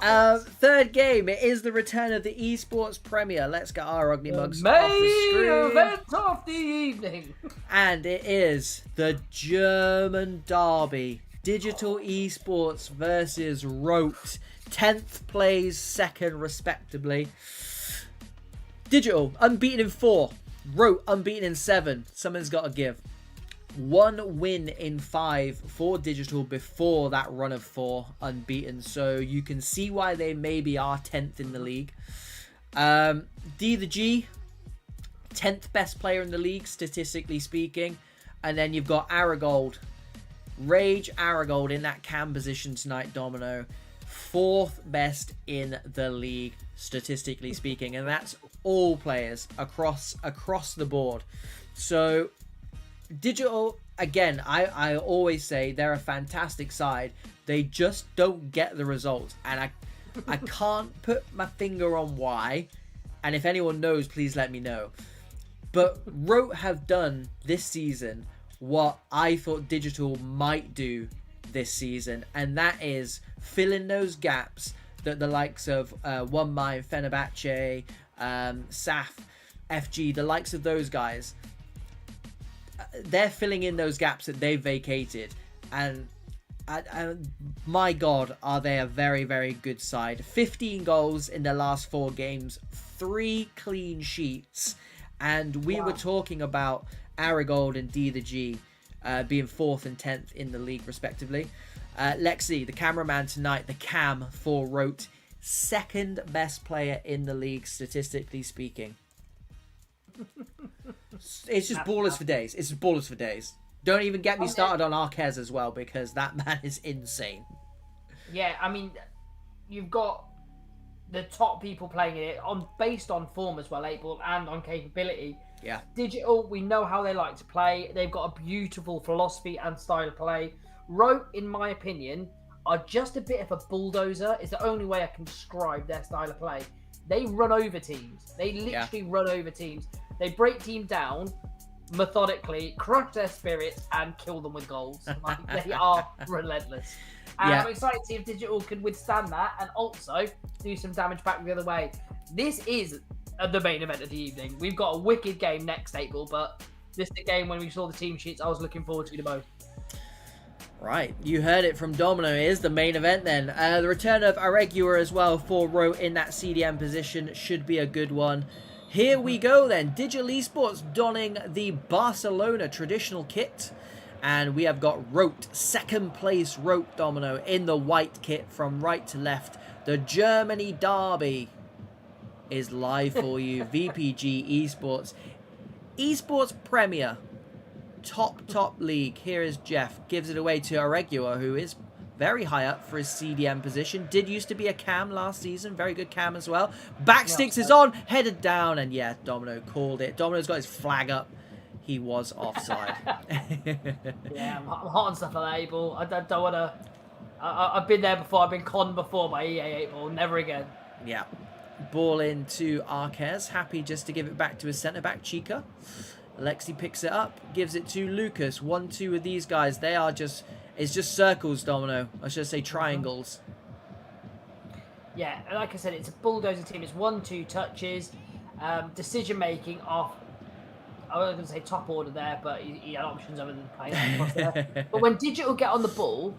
Third game. It is the return of the Esports Premier. Let's get our ugly mugs off the screen. Main event of the evening. And it is the German derby. Digital Esports versus ROTE. 10th plays 2nd respectively. Digital, unbeaten in 4. ROTE, unbeaten in 7. Someone's got to give. 1 win in 5 for Digital before that run of 4 unbeaten. So you can see why they maybe are 10th in the league. D the G, 10th best player in the league, statistically speaking. And then you've got Aragold. Rage Aragold in that cam position tonight, Domino. 4th best in the league, statistically speaking. And that's all players across the board. So, Digital, again, I always say they're a fantastic side. They just don't get the results. And I can't put my finger on why. And if anyone knows, please let me know. But ROTE have done this season what I thought Digital might do this season, and that is fill in those gaps that the likes of One Mind, Fenerbahce, Saf, FG, the likes of those guys, they're filling in those gaps that they've vacated. And my God, are they a very, very good side. 15 goals in their last 4 games, 3 clean sheets. And we were talking about Aragold and D the G being 4th and 10th in the league, respectively. Lexi, the cameraman tonight, the cam for ROTE, 2nd best player in the league, statistically speaking. It's just ballers for days. It's just ballers for days. Don't even get me started on Arquez as well, because that man is insane. Yeah, I mean, you've got the top people playing it based on form as well, 8-ball, and on capability. Yeah. Digital, we know how they like to play. They've got a beautiful philosophy and style of play. ROTE, in my opinion, are just a bit of a bulldozer. It's the only way I can describe their style of play. They run over teams. They literally run over teams. They break teams down methodically, crush their spirits, and kill them with goals. Like, they are relentless. And I'm excited to see if Digital can withstand that and also do some damage back the other way. This is the main event of the evening. We've got a wicked game next, 8-ball, but this is the game when we saw the team sheets I was looking forward to the most. Right, you heard it from Domino. It is the main event then. The return of Irregular as well for ROTE in that CDM position should be a good one. Here we go then. Digital Esports donning the Barcelona traditional kit. And we have got ROTE, 2nd place ROTE, Domino, in the white kit from right to left. The Germany derby is live for you. VPG Esports. Esports Premier. Top league. Here is Jeff. Gives it away to Irregular, who is very high up for his CDM position. Did used to be a cam last season. Very good cam as well. Backsticks is on. Headed down. And yeah, Domino called it. Domino's got his flag up. He was offside. Yeah, I'm hot on stuff like that, 8-ball. I don't want to... I've been there before. I've been conned before by EA, 8-ball. Never again. Yeah. Ball into Arquez. Happy just to give it back to his centre-back, Chica. Lexi picks it up. Gives it to Lucas. 1-2 with these guys. They are just... It's just circles, Domino. I should say triangles. Yeah, like I said, it's a bulldozer team. It's 1-2 touches. Decision-making off... I was going to say top order there, but he had options other than playing across there. But when Digital get on the ball,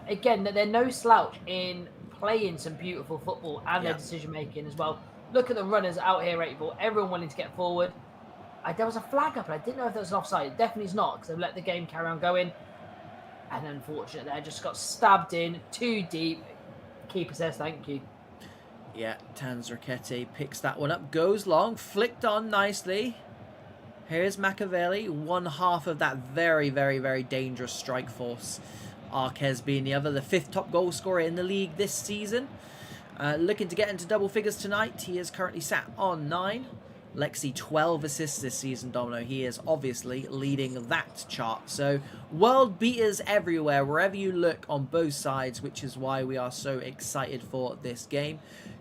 again, they're no slouch in playing some beautiful football and their decision-making as well. Look at the runners out here, 8-ball. Everyone willing to get forward. There was a flag up, and I didn't know if that was an offside. It definitely is not, because they've let the game carry on going. And unfortunately, they just got stabbed in too deep. Keeper says thank you. Yeah, Tans Raquete picks that one up. Goes long, flicked on nicely. Here's Machiavelli, one half of that very, very, very dangerous strike force. Arquez being the other, the 5th top goal scorer in the league this season. Looking to get into double figures tonight. He is currently sat on 9. Lexi, 12 assists this season, Domino. He is obviously leading that chart. So, world beaters everywhere, wherever you look on both sides, which is why we are so excited for this game.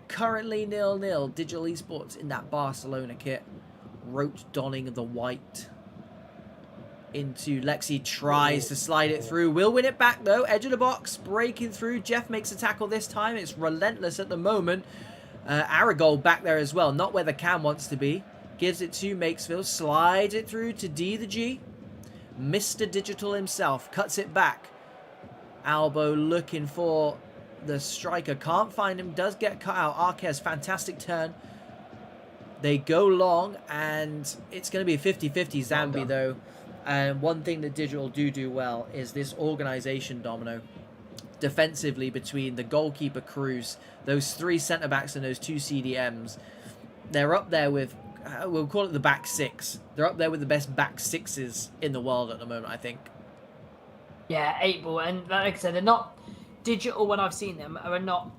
Currently 0-0, Digital Esports in that Barcelona kit. ROTE donning the white. Into Lexi, tries to slide it through. Will win it back though. Edge of the box, breaking through. Jeff makes a tackle this time. It's relentless at the moment. Aragold back there as well. Not where the cam wants to be. Gives it to Makesville. Slides it through to D the G. Mr. Digital himself cuts it back. Albo looking for the striker. Can't find him. Does get cut out. Arquez, fantastic turn. They go long, and it's going to be a 50-50 Zambi, though. And one thing that Digital do well is this organisation, Domino. Defensively, between the goalkeeper, Cruz, those 3 centre-backs and those 2 CDMs, they're up there with we'll call it the back six. They're up there with the best back sixes in the world at the moment, I think. Yeah, 8-ball, and like I said, they're not digital when I've seen them. Are not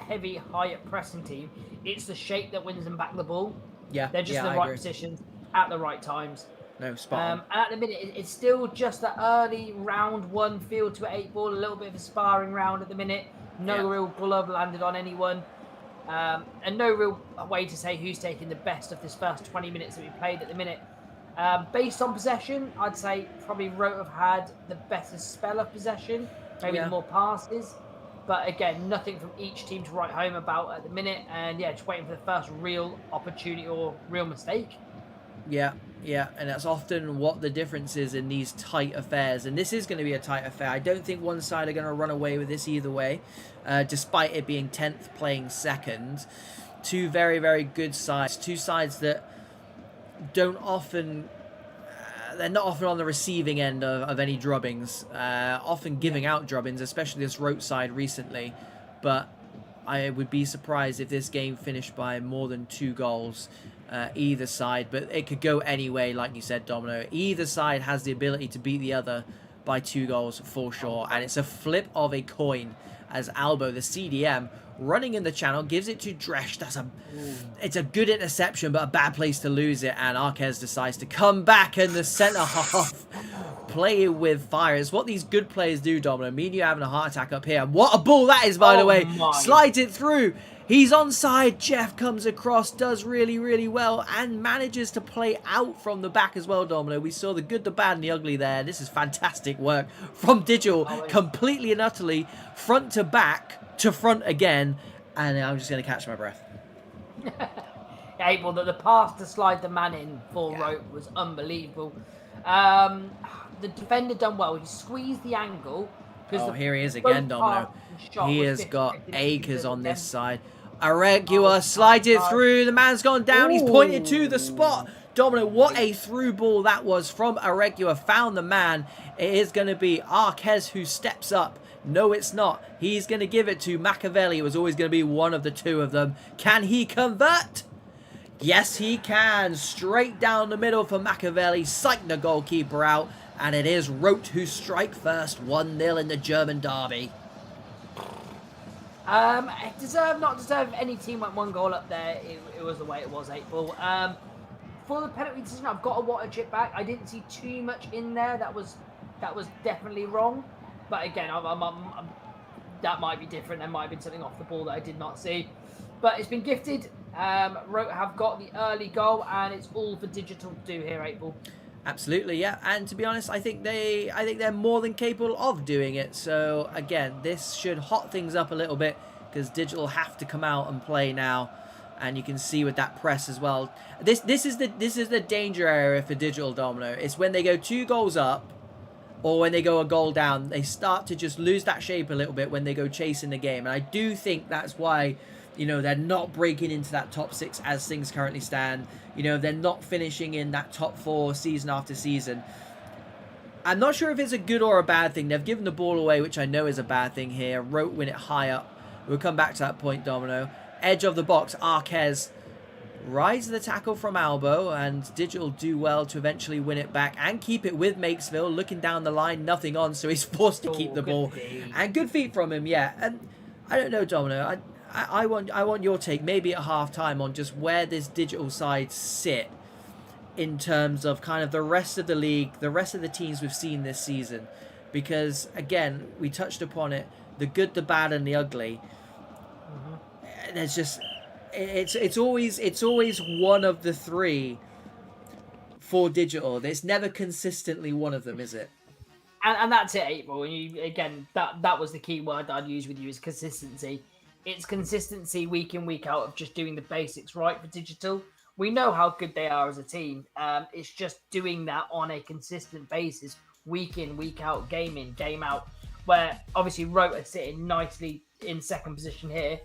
heavy, high pressing team. It's the shape that wins them back the ball. Yeah, they're just in the right positions at the right times. No, spot on. And at the minute, it's still just that early round one feel to 8-ball, a little bit of a sparring round at the minute. No real glove landed on anyone. And no real way to say who's taking the best of this first 20 minutes that we played at the minute. Based on possession, I'd say probably ROTE have had the better spell of possession, maybe the more passes. But again, nothing from each team to write home about at the minute. And yeah, just waiting for the first real opportunity or real mistake. Yeah, and that's often what the difference is in these tight affairs. And this is going to be a tight affair. I don't think one side are going to run away with this either way, despite it being 10th playing second. Two very, very good sides. Two sides that don't often... they're not often on the receiving end of any drubbings. Often giving out drubbings, especially this ROTE side recently. But I would be surprised if this game finished by more than 2 goals. Either side, but it could go any way, like you said, Domino. Either side has the ability to beat the other by 2 goals for sure, and it's a flip of a coin as Albo, the CDM, running in the channel, gives it to Dresch. It's a good interception, but a bad place to lose it, and Arquez decides to come back, and the centre half play with fire. It's what these good players do, Domino. Me and you having a heart attack up here. What a ball that is, by the way. Slides it through. He's onside. Jeff comes across, does really, really well, and manages to play out from the back as well, Domino. We saw the good, the bad, and the ugly there. This is fantastic work from Digital, completely and utterly, front to back to front again, and I'm just going to catch my breath. Yeah, well, the pass to slide the man in for ROTE was unbelievable. The defender done well. He squeezed the angle. Oh, here he is again, Domino. He has got acres on this side. Irregular slides it through. The man's gone down. He's pointed to the spot. Domino, what a through ball that was from Irregular. Found the man. It is going to be Arquez who steps up. No, it's not. He's going to give it to Machiavelli. It was always going to be one of the two of them. Can he convert? Yes, he can. Straight down the middle for Machiavelli. Psych the goalkeeper out. And it is ROTE who strike first. 1-0 in the German derby. Deserve, not deserve. Any team went 1 goal up there. It was the way it was, 8-ball. For the penalty decision, I've got to watch it back. I didn't see too much in there. That was definitely wrong. But again, that might be different. There might have been something off the ball that I did not see. But it's been gifted. ROTE have got the early goal, and it's all for Digital to do here, 8-ball. Absolutely, yeah. And to be honest, I think they're more than capable of doing it. So again, this should hot things up a little bit because Digital have to come out and play now, and you can see with that press as well. This is the danger area for Digital, Domino. It's when they go 2 goals up, or when they go a goal down, they start to just lose that shape a little bit when they go chasing the game. And I do think that's why, you know, they're not breaking into that top 6 as things currently stand. You know, they're not finishing in that top 4 season after season. I'm not sure if it's a good or a bad thing. They've given the ball away, which I know is a bad thing here. ROTE win it high up. We'll come back to that point, Domino. Edge of the box, Arquez rides the tackle from Albo, and Digital do well to eventually win it back and keep it with Makesville. Looking down the line, nothing on, so he's forced to keep the ball. And good feet from him, yeah. And I don't know, Domino. I want your take, maybe at half-time, on just where this Digital side sit in terms of kind of the rest of the league, the rest of the teams we've seen this season. Because, again, we touched upon it, the good, the bad, and the ugly. There's just... It's always one of the 3 for Digital. It's never consistently one of them, is it? And that's it, 8-ball. Again, that was the key word I'd use with you, is consistency. It's consistency week in, week out of just doing the basics right for Digital. We know how good they are as a team. It's just doing that on a consistent basis, week in, week out, game in, game out, where obviously ROTE are sitting nicely in second position here.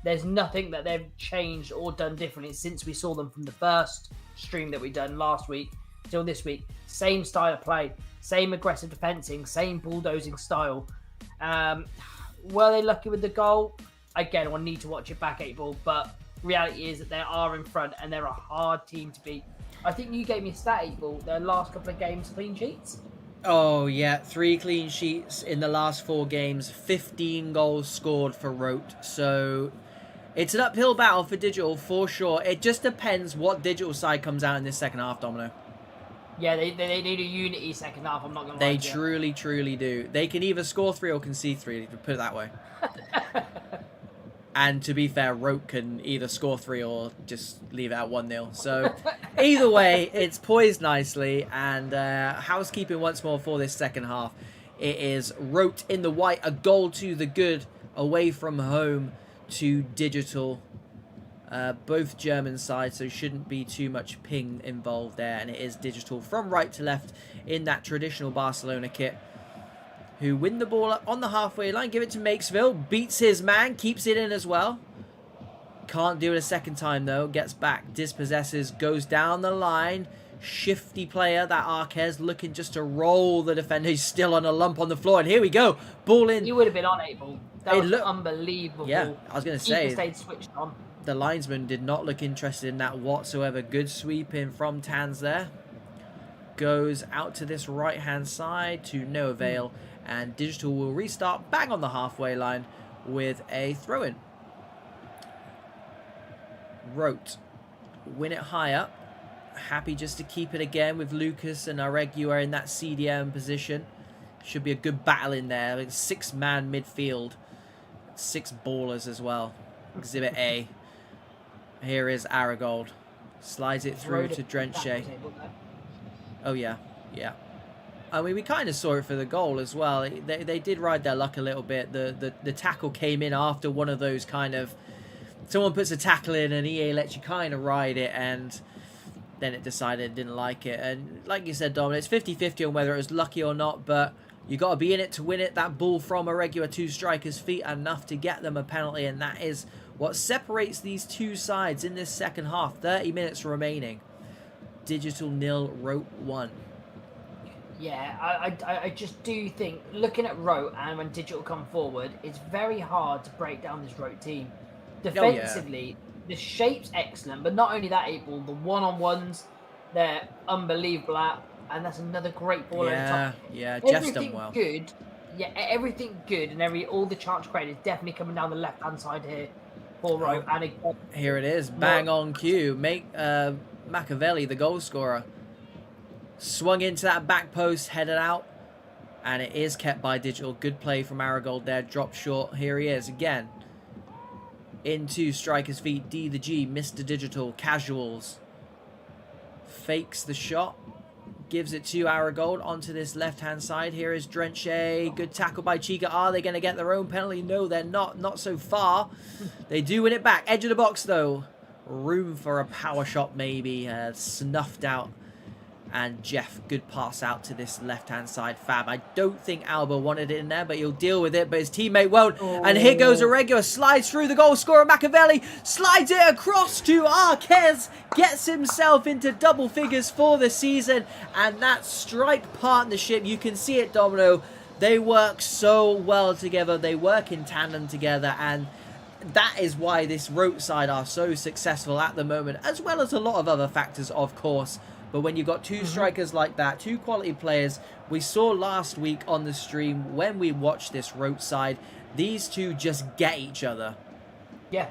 There's nothing that they've changed or done differently since we saw them from the first stream that we done last week till this week. Same style of play, same aggressive defending, same bulldozing style. Were they lucky with the goal? Again, we'll need to watch it back, 8-ball, but reality is that they are in front and they're a hard team to beat. I think you gave me a stat, April, their last couple of games clean sheets. Oh, yeah. 3 clean sheets in the last 4 games. 15 goals scored for ROTE. So it's an uphill battle for Digital for sure. It just depends what Digital side comes out in this second half, Domino. Yeah, they need a Unity second half, I'm not going to They lie truly do. They can either score 3 or concede 3, to put it that way. And to be fair, ROTE can either score 3 or just leave it at 1-0. So either way, it's poised nicely. And housekeeping once more for this second half. It is ROTE in the white, a goal to the good, away from home to Digital. Both German sides, so shouldn't be too much ping involved there. And it is Digital from right to left in that traditional Barcelona kit, who win the ball up on the halfway line, give it to Makesville, beats his man, keeps it in as well. Can't do it a second time though, gets back, dispossesses, goes down the line. Shifty player, that Arquez, looking just to roll the defender. He's still on a lump on the floor, and here we go. Ball in. You would have been unable. That was unbelievable. Yeah, I was going to say, stayed switched on. The linesman did not look interested in that whatsoever. Good sweep in from Tans there. Goes out to this right-hand side to no avail. And Digital will restart bang on the halfway line with a throw-in. ROTE win it high up. Happy just to keep it again with Lucas and Aregua in that CDM position. Should be a good battle in there. 6-man midfield. 6 ballers as well. Exhibit A. Here is Aragold. Slides it through to Drenche. Oh, yeah. Yeah. I mean, we kind of saw it for the goal as well. They did ride their luck a little bit. The tackle came in after one of those kind of... Someone puts a tackle in and EA lets you kind of ride it, and then it decided it didn't like it. And like you said, Dom, it's 50-50 on whether it was lucky or not, but you got to be in it to win it. That ball from a regular 2 strikers' feet enough to get them a penalty, and that is what separates these two sides in this second half. 30 minutes remaining. Digital 0, ROTE 1. Yeah, I just do think, looking at ROTE and when Digital come forward, it's very hard to break down this ROTE team. Defensively, the shape's excellent, but not only that, April, the one-on-ones, they're unbelievable at, and that's another great ball over top. Yeah, Jeff's done well. Good. Yeah, everything good, and all the chance created is definitely coming down the left-hand side here for ROTE. And again, here it is, bang on cue. Machiavelli, the goal scorer, swung into that back post, headed out, and it is kept by Digital. Good play from Aragold there, dropped short. Here he is again. Into striker's feet, D the G, Mr. Digital, casuals. Fakes the shot, gives it to Aragold onto this left-hand side. Here is Drenche, good tackle by Chica. Are they going to get their own penalty? No, they're not so far. They do win it back. Edge of the box though. Room for a power shot maybe, snuffed out. And Jeff, good pass out to this left-hand side. Fab. I don't think Alba wanted it in there, but he'll deal with it. But his teammate won't. Oh. And here goes Aregua. Slides through the goal scorer, Machiavelli. Slides it across to Arquez. Gets himself into double figures for the season. And that strike partnership, you can see it, Domino. They work so well together. They work in tandem together. And that is why this ROTE side are so successful at the moment, as well as a lot of other factors, of course. But when you've got 2 strikers like that, 2 quality players, we saw last week on the stream when we watched this ROTE side, these 2 just get each other. Yeah,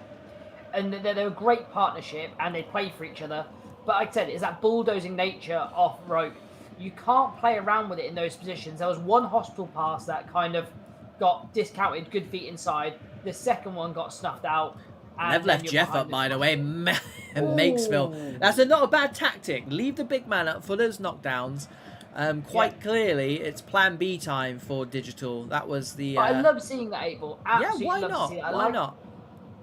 and they're a great partnership, and they play for each other. But like I said, it's that bulldozing nature of ROTE. You can't play around with it in those positions. There was one hospital pass that kind of got discounted, good feet inside. The second one got snuffed out. They've left Jeff up, by the way. Makesville. That's not a bad tactic. Leave the big man up for those knockdowns. Quite clearly, it's plan B time for Digital. That was the... I love seeing that, Abel. Absolutely why love not? To see it. Why not?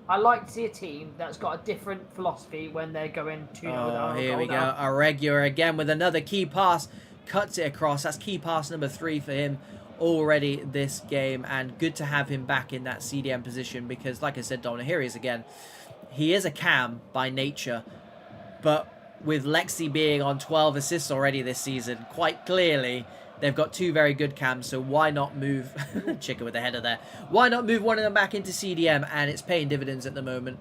I like to see a team that's got a different philosophy when they're going 2-0 down. Here we go. Aregua again with another key pass. Cuts it across. That's key pass number 3 for him already this game, and good to have him back in that CDM position because, like I said, Dominic, here he is again. He is a cam by nature, but with Lexi being on 12 assists already this season, quite clearly they've got 2 very good cams, so why not move Chicken with the header there, why not move one of them back into CDM? And it's paying dividends at the moment.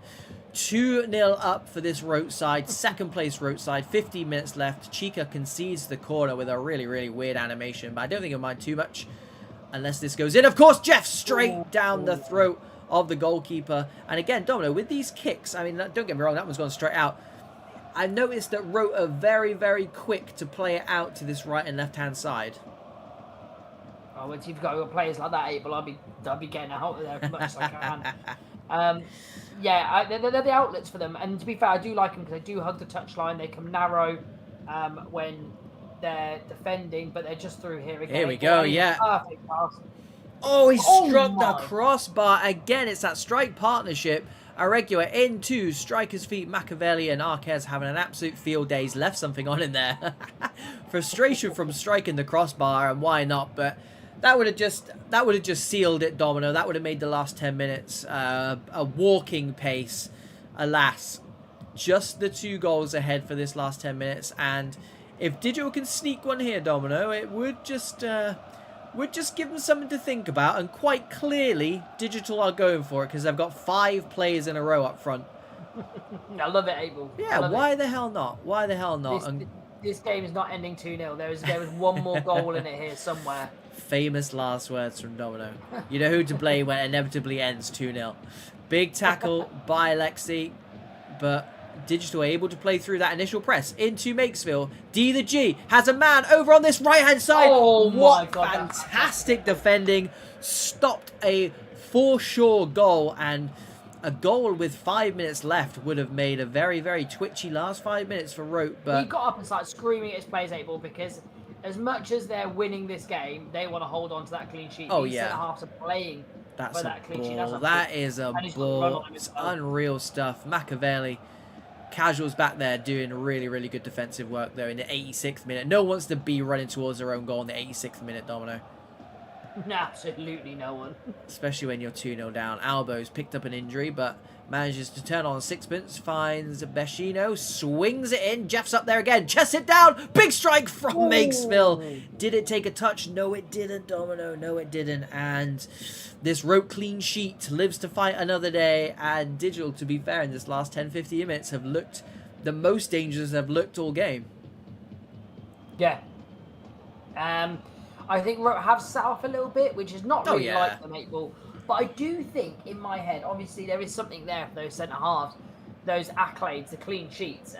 2-0 up for this ROTE side. Second place ROTE side. 15 minutes left. Chica concedes the corner with a really, really weird animation. But I don't think he'll mind too much unless this goes in. Of course, Jeff straight down the throat of the goalkeeper. And again, Domino, with these kicks, I mean, don't get me wrong, that one's gone straight out. I've noticed that ROTE are very, very quick to play it out to this right and left-hand side. Oh, once you've got players like that, Abel, I'll be getting out of there as much as I can. Yeah, they're the outlets for them. And to be fair, I do like them because they do hug the touchline. They come narrow when they're defending, but they're just through here again. Here we go, yeah. Perfect pass. Oh, he struck the crossbar. Again, it's that strike partnership. Irregular into striker's feet. Machiavelli and Arquez having an absolute field day. He's left something on in there. Frustration from striking the crossbar, and why not? But that would have just sealed it, Domino. That would have made the last 10 minutes a walking pace. Alas, just the 2 goals ahead for this last 10 minutes. And if Digital can sneak one here, Domino, it would just give them something to think about. And quite clearly, Digital are going for it because they've got 5 players in a row up front. I love it, Abel. Yeah, why the hell not? Why the hell not? This game is not ending 2-0. There was one more goal in it here somewhere. Famous last words from Domino. You know who to blame when it inevitably ends 2-0. Big tackle by Lexi, but Digital able to play through that initial press into Makesville. D the G has a man over on this right-hand side. Oh, what fantastic defending. Stopped a for sure goal, and a goal with 5 minutes left would have made a very, very twitchy last 5 minutes for ROTE. But he got up and started screaming at his players, Abel, because as much as they're winning this game, they want to hold on to that clean sheet. Oh, These yeah. centre-halves are playing for that clean sheet. That is a ball. It's unreal stuff. Machiavelli. Casuals back there doing really, really good defensive work there in the 86th minute. No one wants to be running towards their own goal in the 86th minute, Domino. Absolutely no one. Especially when you're 2-0 down. Albo's picked up an injury, but manages to turn on sixpence. Finds Beshino. Swings it in. Jeff's up there again. Chests it down. Big strike from Makesville. Did it take a touch? No, it didn't, Domino. No, it didn't. And this ROTE clean sheet lives to fight another day. And Digital, to be fair, in this last 10-15 minutes have looked the most dangerous they've looked all game. Yeah. I think ROTE have sat off a little bit, which is not really like them, April. But I do think, in my head, obviously there is something there for those centre-halves, those accolades, the clean sheets.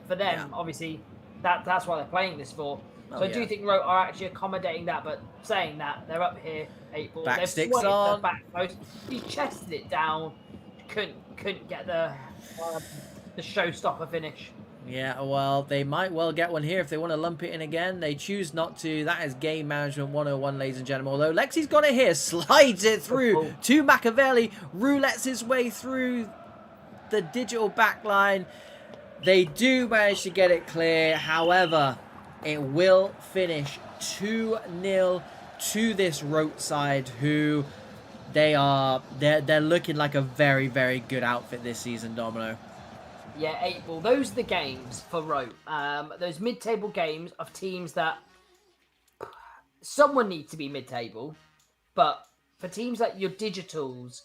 For them, obviously, that's why they're playing this for. So I do think ROTE are actually accommodating that, but saying that, they're up here, April. Back sticks on. The back post. He chested it down. Couldn't get the showstopper finish. Yeah, well, they might well get one here if they want to lump it in again. They choose not to. That is game management 101, ladies and gentlemen. Although Lexi's got it here, slides it through to Machiavelli, roulettes his way through the Digital backline. They do manage to get it clear. However, it will finish 2-0 to this ROTE side, who they're looking like a very, very good outfit this season, Domino. Yeah, April. Those are the games for ROTE. Those mid-table games of teams that someone needs to be mid-table, but for teams like your Digitals,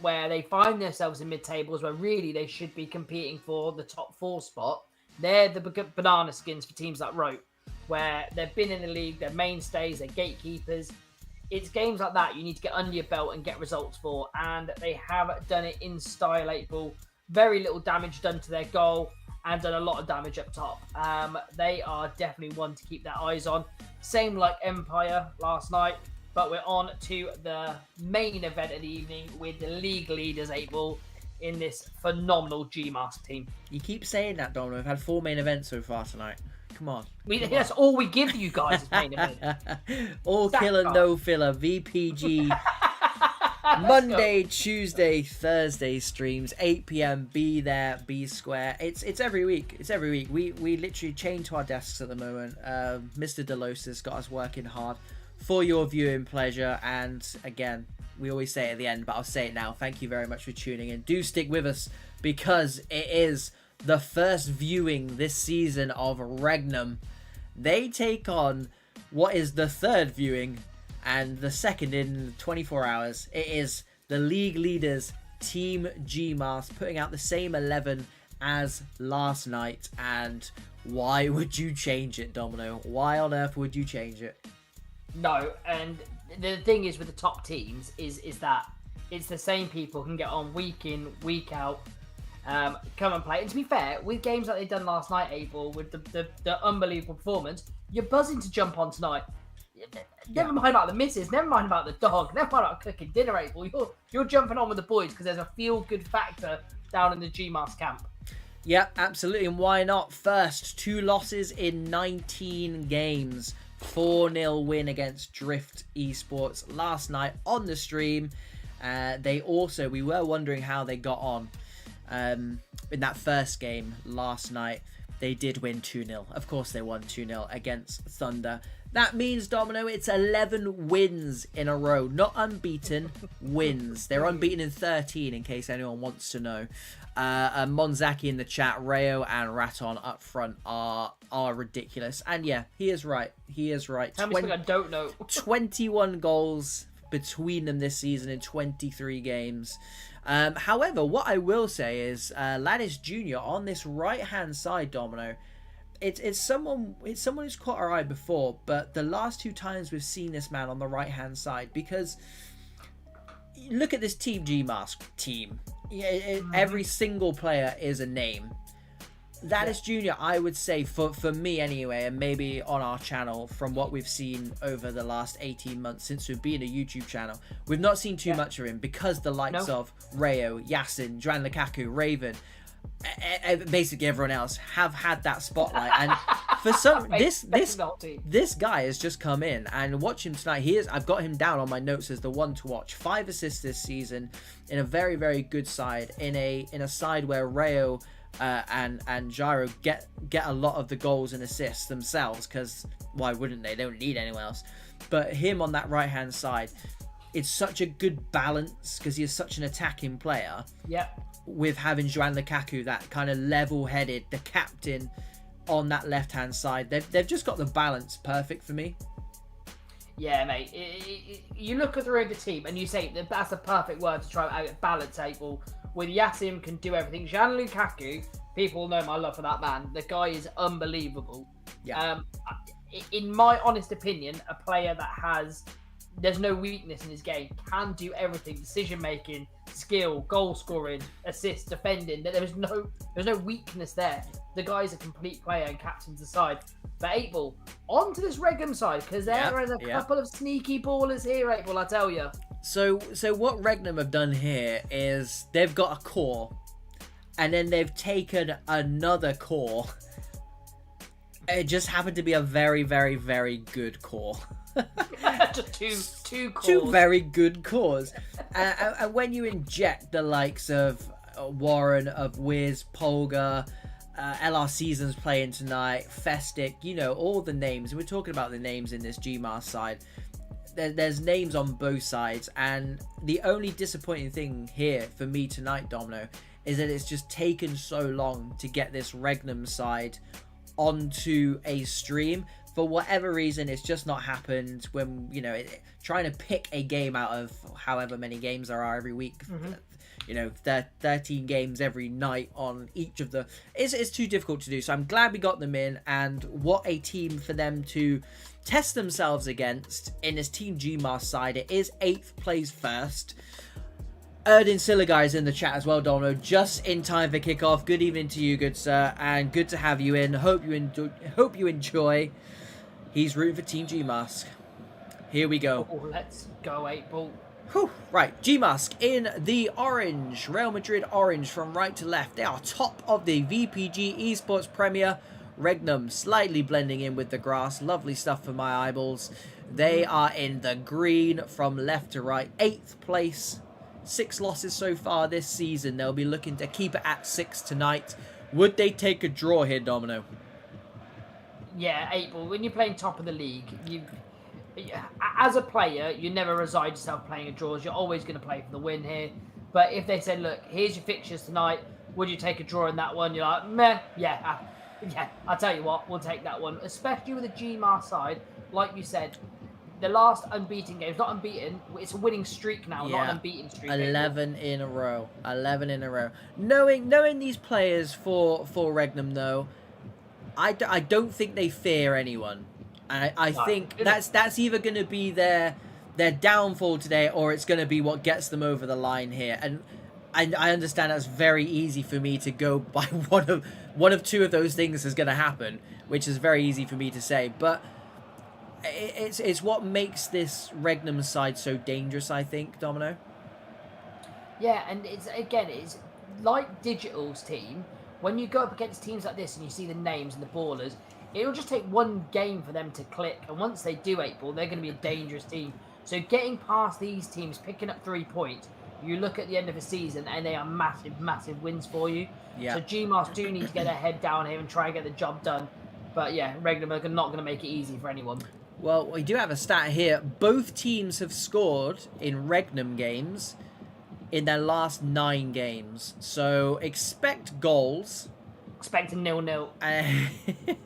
where they find themselves in mid-tables where really they should be competing for the top 4 spot, they're the banana skins for teams like ROTE, where they've been in the league, they're mainstays, they're gatekeepers. It's games like that you need to get under your belt and get results for, and they have done it in style, April. Very little damage done to their goal and done a lot of damage up top. They are definitely one to keep their eyes on. Same like Empire last night, but we're on to the main event of the evening with the league leaders, April, in this phenomenal GMASK team. You keep saying that, Domino. We've had 4 main events so far tonight. Come on. That's all we give you guys is main event. All killer, no filler. VPG. Monday, Tuesday, Thursday streams, 8 p.m. Be there, be square. It's every week. It's every week. We literally chain to our desks at the moment. Mr. Delos got us working hard for your viewing pleasure. And again, we always say it at the end, but I'll say it now. Thank you very much for tuning in. Do stick with us because it is the first viewing this season of Regnum. They take on what is the third viewing and the second in 24 hours. It is the league leaders Team GMASK putting out the same 11 as last night. And why would you change it, Domino? Why on earth would you change it? No, and the thing is with the top teams is that it's the same people can get on week in, week out, come and play. And to be fair, with games like they've done last night, Abel, with the unbelievable performance, you're buzzing to jump on tonight. Never mind about the missus, never mind about the dog, never mind about cooking dinner, Abel. You're jumping on with the boys because there's a feel-good factor down in the GMASK camp. Yeah, absolutely. And why not? First, 2 losses in 19 games. 4-0 win against Drift Esports last night on the stream. We were wondering how they got on in that first game last night. They did win 2-0. Of course they won 2-0 against Thunder. That means, Domino, it's 11 wins in a row. Not unbeaten, wins. They're unbeaten in 13, in case anyone wants to know. Monzaki in the chat, Rayo and Raton up front are ridiculous. And yeah, he is right. He is right. Tell me something I don't know. 21 goals between them this season in 23 games. However, what I will say is Ladis Jr. on this right-hand side, Domino, it's someone who's caught our eye before, but the last 2 times we've seen this man on the right-hand side, because look at this Team GMASK team. Every single player is a name. Ladis Jr., I would say, for me anyway, and maybe on our channel, from what we've seen over the last 18 months since we've been a YouTube channel, we've not seen too much of him, because the likes of Rayo, Yasin, Joan Lukaku, Raven, basically everyone else have had that spotlight. And for some this guy has just come in, and watch him tonight. I've got him down on my notes as the one to watch. 5 assists this season in a very, very good side, in a side where Rayo and Gyro get a lot of the goals and assists themselves, because why wouldn't they? They don't need anyone else. But him on that right hand side, it's such a good balance, because he is such an attacking player. Yep. With having Joan Lukaku, that kind of level-headed, the captain on that left-hand side. They've just got the balance perfect for me. Yeah, mate. You look at the Riga team and you say that's the perfect word to try out balance, April. With Yasim can do everything. Joan Lukaku, people know my love for that man. The guy is unbelievable. Yeah. In my honest opinion, a player that there's no weakness in his game, can do everything: decision making, skill, goal scoring, assists, defending. There's no weakness there. The guy's a complete player and captains the side. But 8-Ball, on to this REGNUM side, because there is a couple of sneaky ballers here, 8-Ball, I tell you. So what REGNUM have done here is they've got a core, and then they've taken another core. It just happened to be a very, very, very good core. Just two cores. 2 very good cores. And when you inject the likes of Warren, of Wiz, Polga, LR Seasons playing tonight, Festic, all the names. We're talking about the names in this GMASK side. There's names on both sides, and the only disappointing thing here for me tonight, Domino, is that it's just taken so long to get this REGNUM side onto a stream. For whatever reason, it's just not happened. When trying to pick a game out of however many games there are every week, 13 games every night on each of the, it's too difficult to do. So I'm glad we got them in, and what a team for them to test themselves against in this Team GMASK side. It is 8th plays first. Erdin Siligar is in the chat as well, Dono, just in time for kickoff. Good evening to you, good sir, and good to have you in. Hope you enjoy. He's rooting for Team GMASK. Here we go. Oh, let's go, 8-Ball. Whew. Right, GMASK in the orange. Real Madrid orange from right to left. They are top of the VPG Esports Premier. REGNUM slightly blending in with the grass. Lovely stuff for my eyeballs. They are in the green from left to right. 8th place. 6 losses so far this season. They'll be looking to keep it at 6 tonight. Would they take a draw here, Domino? Yeah, 8-Ball. When you're playing top of the league, as a player, you never reside yourself playing a draws. You're always going to play for the win here. But if they said, look, here's your fixtures tonight, would you take a draw in that one? You're like, meh, yeah, I'll tell you what, we'll take that one. Especially with the GMASK side, like you said, the last unbeaten game, it's not unbeaten, it's a winning streak now, not an unbeaten streak. 11 in a row. 11 in a row. Knowing these players for Regnum, though, I don't think they fear anyone. I think that's either going to be their downfall today, or it's going to be what gets them over the line here. And I understand that's very easy for me to go by one of two of those things is going to happen, which is very easy for me to say. But it's what makes this Regnum side so dangerous, I think, Domino. Yeah, and it's like Digital's team. When you go up against teams like this and you see the names and the ballers, it'll just take one game for them to click. And once they do 8-ball, they're going to be a dangerous team. So getting past these teams, picking up 3 points, you look at the end of the season and they are massive, massive wins for you. Yeah. So GMASK do need to get their head down here and try and get the job done. But yeah, Regnum are not going to make it easy for anyone. Well, we do have a stat here. Both teams have scored in Regnum games in their last 9 games. So expect goals. Expect a 0-0.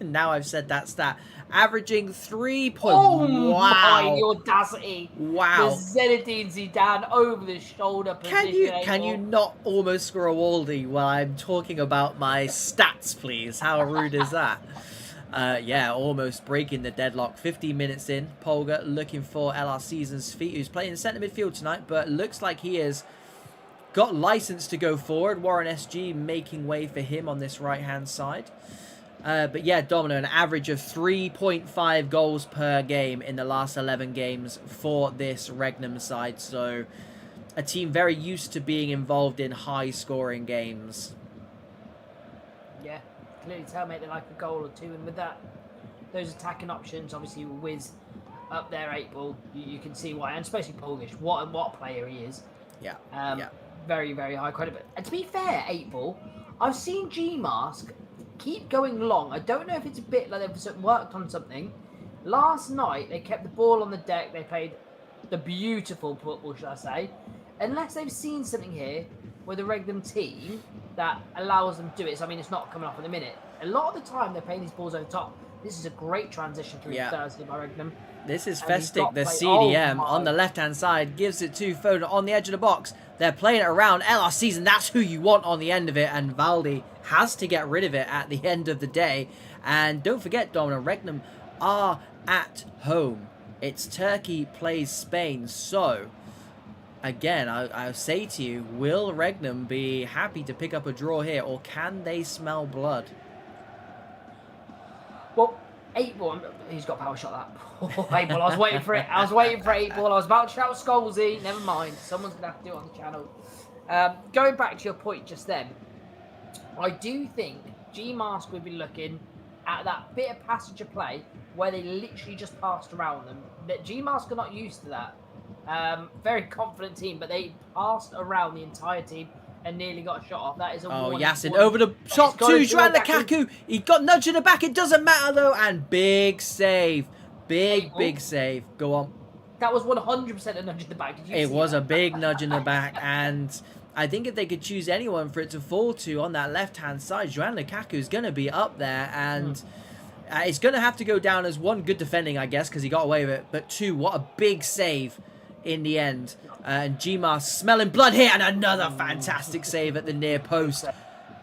Now I've said that stat. Averaging 3 points. Oh, wow. The audacity. Wow. The Zinedine Zidane over the shoulder position. Can you not almost score a Waldy while I'm talking about my stats, please? How rude is that? Yeah, almost breaking the deadlock. 15 minutes in. Polga looking for LR Season's feet, who's playing centre midfield tonight, but looks like he has got license to go forward. Warren SG making way for him on this right-hand side. But yeah, Domino, an average of 3.5 goals per game in the last 11 games for this Regnum side. So a team very used to being involved in high-scoring games. Yeah, clearly tell, mate, they like a goal or two. And with that, those attacking options, obviously Wiz up there, 8-ball, you can see why. And especially Polish, what a player he is. Yeah, Very, very high credit. But, and to be fair, 8-ball, I've seen GMASK keep going long. I don't know if it's a bit like they've worked on something. Last night, they kept the ball on the deck. They played the beautiful football, should I say. Unless they've seen something here with the Regnum team that allows them to do it. So, I mean, it's not coming off in a minute. A lot of the time, they're playing these balls over the top. This is a great transition through Thursday by Regnum. This is Festic, the CDM, on the left-hand side, gives it to Foden on the edge of the box. They're playing it around. LR Season, that's who you want on the end of it, and Valdi has to get rid of it at the end of the day. And don't forget, Domino, Regnum are at home. It's Turkey plays Spain, so again, I'll say to you, will Regnum be happy to pick up a draw here, or can they smell blood? Well, 8-ball, he's got power shot that. 8-ball, I was waiting for it. I was waiting for 8-ball. I was about to shout Scholesy. Never mind. Someone's going to have to do it on the channel. Going back to your point just then, I do think GMASK would be looking at that bit of passenger play where they literally just passed around them. That GMASK are not used to that. Very confident team, but they passed around the entire team and nearly got a shot off. That is a Yasin over the top to Joan Lukaku. He got nudged in the back. It doesn't matter though. And big save. Big save. Go on. That was 100% a nudge in the back. Did you see it was that? a big nudge in the back. And I think if they could choose anyone for it to fall to on that left-hand side, Joan Lukaku is going to be up there. And it's going to have to go down as 1, good defending, I guess, because he got away with it. But 2, what a big save in the end. And GMASK smelling blood here, and another fantastic save at the near post.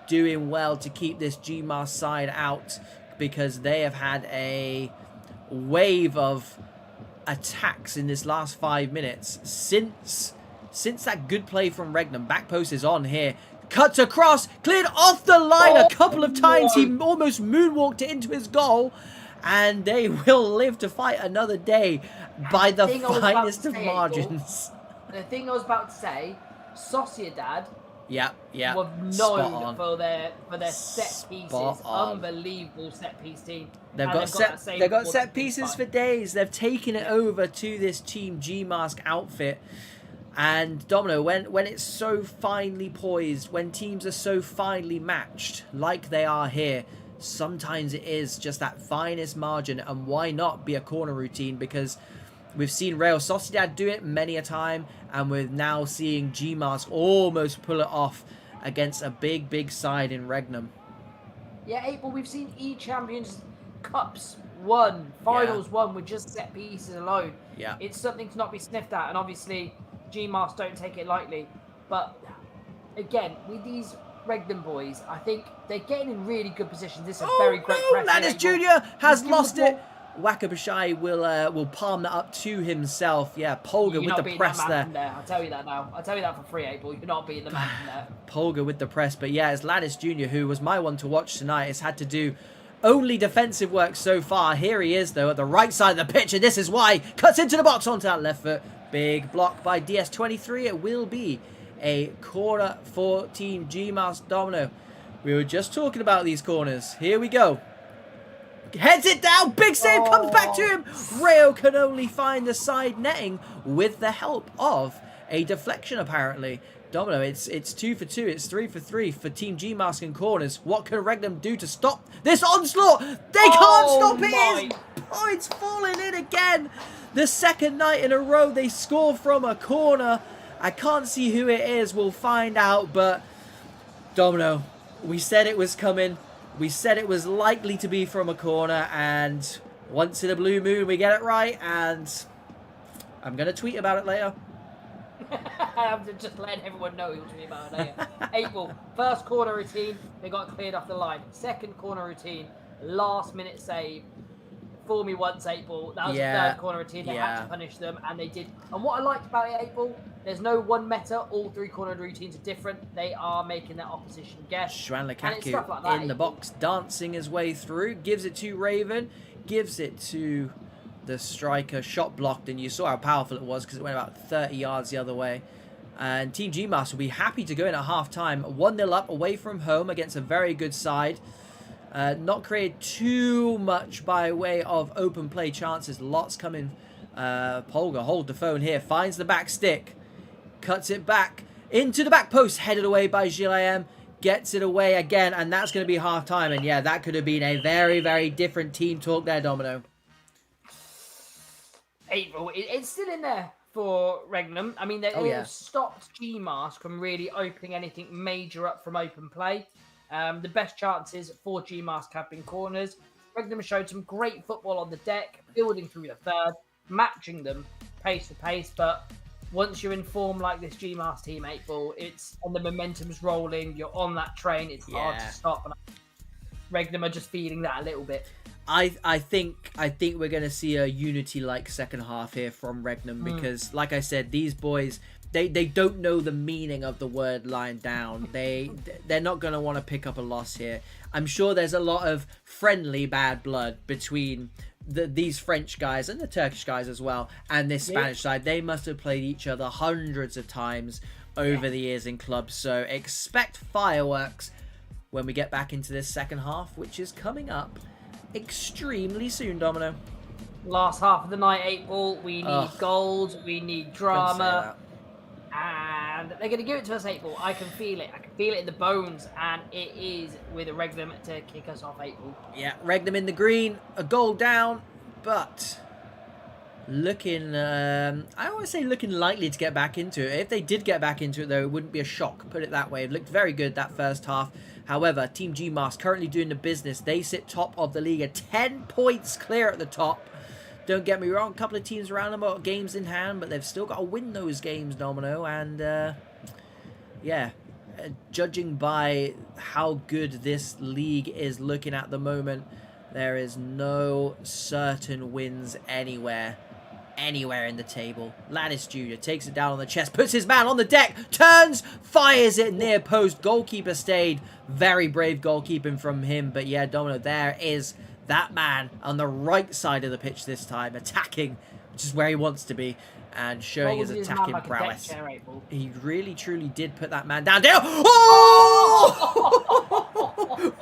Doing well to keep this GMASK side out, because they have had a wave of attacks in this last 5 minutes since that good play from Regnum. Back post is on here. Cuts across, cleared off the line a couple of times. He almost moonwalked it into his goal. And they will live to fight another day by the finest of margins. The thing I was about to say, Sociedad were known for their set pieces. Unbelievable set piece team. They've got set pieces for days. They've taken it over to this Team GMASK outfit. And Domino, when it's so finely poised, when teams are so finely matched, like they are here, sometimes it is just that finest margin. And why not be a corner routine? Because we've seen Real Sociedad do it many a time, and we're now seeing GMASK almost pull it off against a big side in Regnum. Yeah, 8-ball, we've seen E-Champions Cups won. Finals won with just set pieces alone. Yeah. It's something to not be sniffed at. And obviously, GMASK don't take it lightly. But again, with these Regnum boys, I think they're getting in really good positions. This is a very great press. Landis Jr. has lost it. Wakabashai will palm that up to himself. Yeah, Polga with the press there. I'll tell you that now. I'll tell you that for free, 8-Ball. You're not beating the man from there. Polga with the press. But yeah, it's Landis Jr., who was my one to watch tonight, has had to do only defensive work so far. Here he is, though, at the right side of the pitch, and this is why. Cuts into the box onto that left foot. Big block by DS23. It will be a corner for Team GMASK. Domino. We were just talking about these corners. Here we go. Heads it down. Big save comes back to him. Rayo can only find the side netting with the help of a deflection, apparently. Domino, it's 2 for 2. It's 3 for 3 for Team GMASK in corners. What can Regnum do to stop this onslaught? They can't stop it. It's falling in again. The second night in a row they score from a corner. I can't see who it is. We'll find out. But Domino, we said it was coming. We said it was likely to be from a corner, and once in a blue moon we get it right, and I'm going to tweet about it later. I'm just letting everyone know you'll tweet about it later. 8-Ball, first corner routine, they got cleared off the line. Second corner routine, last minute save. Fool me once, 8-Ball. That was the third corner routine. They had to punish them, and they did. And what I liked about it, 8-Ball, there's no one meta. All 3 corner routines are different. They are making their opposition guess. Shwan Lukaku like in the box, dancing his way through. Gives it to Raven. Gives it to the striker. Shot blocked, and you saw how powerful it was because it went about 30 yards the other way. And Team GMASK will be happy to go in at half-time. 1-0 up away from home against a very good side. Not created too much by way of open play chances. Lots coming. Polga hold the phone here. Finds the back stick. Cuts it back into the back post. Headed away by Gilliam. Gets it away again. And that's going to be half time. And yeah, that could have been a very, very different team talk there, Domino. 8-Ball. It's still in there for Regnum. I mean, they've stopped GMASK from really opening anything major up from open play. The best chances for GMASK have been corners. Regnum showed some great football on the deck, building through the third, matching them pace for pace. But once you're in form like this GMASK team, 8-Ball, and the momentum's rolling, you're on that train, it's hard to stop. And Regnum are just feeling that a little bit. I think we're going to see a Unity-like second half here from Regnum because, like I said, these boys... They don't know the meaning of the word lying down. They're not going to want to pick up a loss here. I'm sure there's a lot of friendly bad blood between these French guys and the Turkish guys as well and this Spanish side. They must have played each other hundreds of times over the years in clubs. So expect fireworks when we get back into this second half, which is coming up extremely soon, Domino. Last half of the night, 8-Ball. We need goals. We need drama. And they're going to give it to us, 8-Ball. I can feel it. I can feel it in the bones. And it is with a Regnum to kick us off, 8-Ball. Yeah, Regnum in the green. A goal down. But looking, I always say looking likely to get back into it. If they did get back into it, though, it wouldn't be a shock. Put it that way. It looked very good that first half. However, Team GMASK currently doing the business. They sit top of the league at 10 points clear at the top. Don't get me wrong, a couple of teams around them got games in hand, but they've still got to win those games, Domino. And, judging by how good this league is looking at the moment, there is no certain wins anywhere in the table. Lattice Jr. takes it down on the chest, puts his man on the deck, turns, fires it near post. Goalkeeper stayed. Very brave goalkeeping from him. But yeah, Domino, there is... that man on the right side of the pitch this time, attacking, which is where he wants to be, and showing his attacking prowess. He really, truly did put that man down. Oh!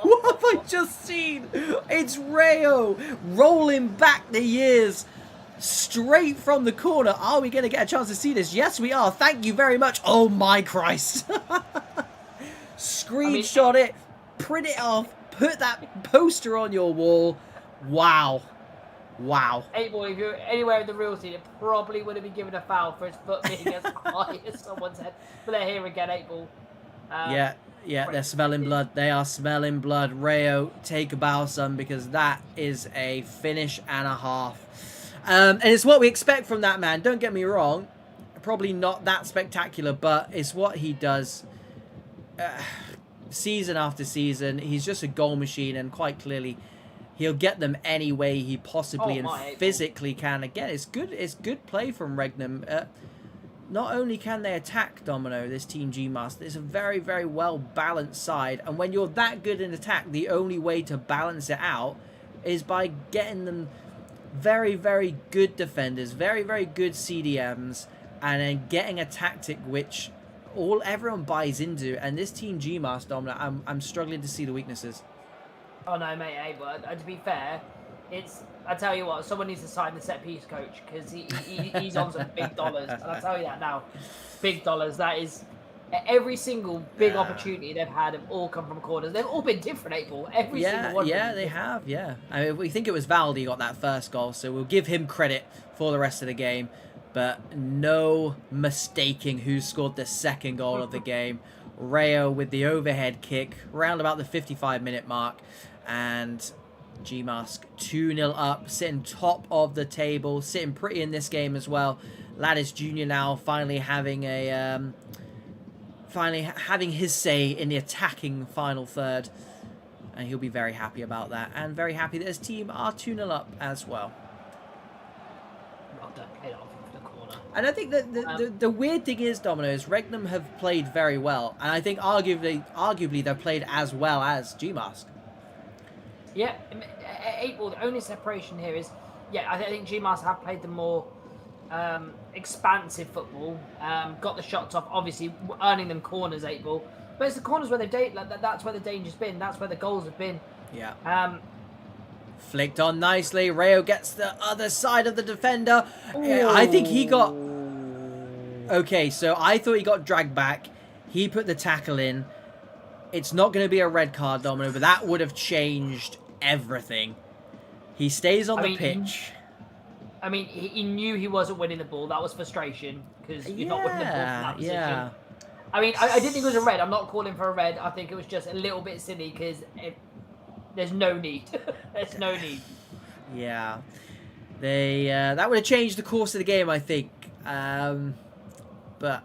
What have I just seen? It's Rayo rolling back the years straight from the corner. Are we going to get a chance to see this? Yes, we are. Thank you very much. Oh, my Christ. Screenshot it, print it off. Put that poster on your wall. Wow. Wow. 8-Ball, if you're anywhere in the real scene, it probably would have been given a foul for his foot being as high as someone's head. But they're here again, 8-Ball. Yeah, they're smelling blood. They are smelling blood. Rayo, take a bow, son, because that is a finish and a half. And it's what we expect from that man. Don't get me wrong. Probably not that spectacular, but it's what he does season after season. He's just a goal machine, and quite clearly he'll get them any way he possibly and physically can. Again, it's good play from Regnum. Not only can they attack, Domino, this Team GMASK, it's a very, very well-balanced side. And when you're that good in attack, the only way to balance it out is by getting them very, very good defenders, very, very good CDMs, and then getting a tactic which everyone buys into. And this Team GMASK, Domino, I'm struggling to see the weaknesses. Oh, no, mate, hey, but to be fair, I tell you what, someone needs to sign the set piece coach, because he's on some big dollars. And I'll tell you that now. Big dollars. That is every single big opportunity they've had have all come from corners. They've all been different, April. Every single one. Yeah, they have, yeah. I mean, we think it was Valdi got that first goal, so we'll give him credit for the rest of the game. But no mistaking who scored the second goal of the game. Rayo with the overhead kick around about the 55-minute mark. And GMASK 2-0 up, sitting top of the table, sitting pretty in this game as well. Lattice Jr. now finally having his say in the attacking final third, and he'll be very happy about that, and very happy that his team are 2-0 up as well. And I think that the weird thing is, Domino, is Regnum have played very well, and I think arguably they've played as well as GMASK. Yeah, April, the only separation here is, I think GMASK have played the more expansive football, got the shots off, obviously earning them corners, April. But it's the corners where that's where the danger's been, that's where the goals have been. Yeah. Flicked on nicely. Rayo gets the other side of the defender. Ooh. I think he got... Okay, so I thought he got dragged back. He put the tackle in. It's not going to be a red card, Domino, but that would have changed everything. He stays on the pitch. He knew he wasn't winning the ball. That was frustration, because you're not winning the ball from that position. Yeah. I didn't think it was a red. I'm not calling for a red. I think it was just a little bit silly, because there's no need. There's no need. Yeah. That would have changed the course of the game, I think. But...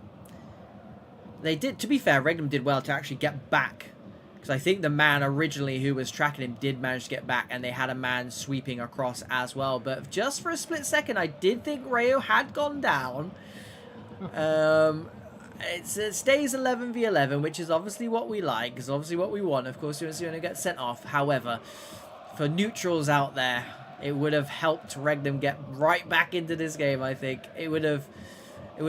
They did, to be fair, Regnum did well to actually get back. Because I think the man originally who was tracking him did manage to get back. And they had a man sweeping across as well. But just for a split second, I did think Rayo had gone down. It stays 11v11, which is obviously what we like. It's obviously what we want. Of course, you want to get sent off. However, for neutrals out there, it would have helped Regnum get right back into this game, I think. It would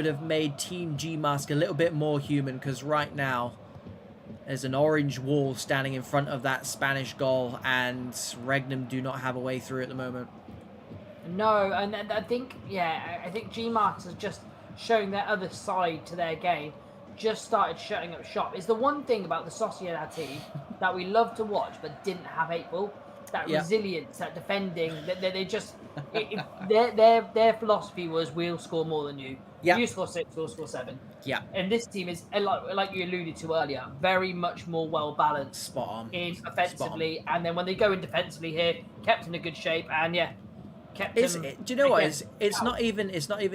have made Team GMASK a little bit more human, because right now there's an orange wall standing in front of that Spanish goal, and Regnum do not have a way through at the moment. No, and I think GMASK has just shown their other side to their game, just started shutting up shop. It's the one thing about the Sociedad team that we love to watch, but didn't have April. That resilience, that defending, they just... their philosophy was, we'll score more than you. Yeah. You score 6, we'll score 7. Yeah. And this team is, like you alluded to earlier, very much more well-balanced. Spot on. In offensively. And then when they go in defensively here, kept in a good shape. And kept him... Do you know what? It's not even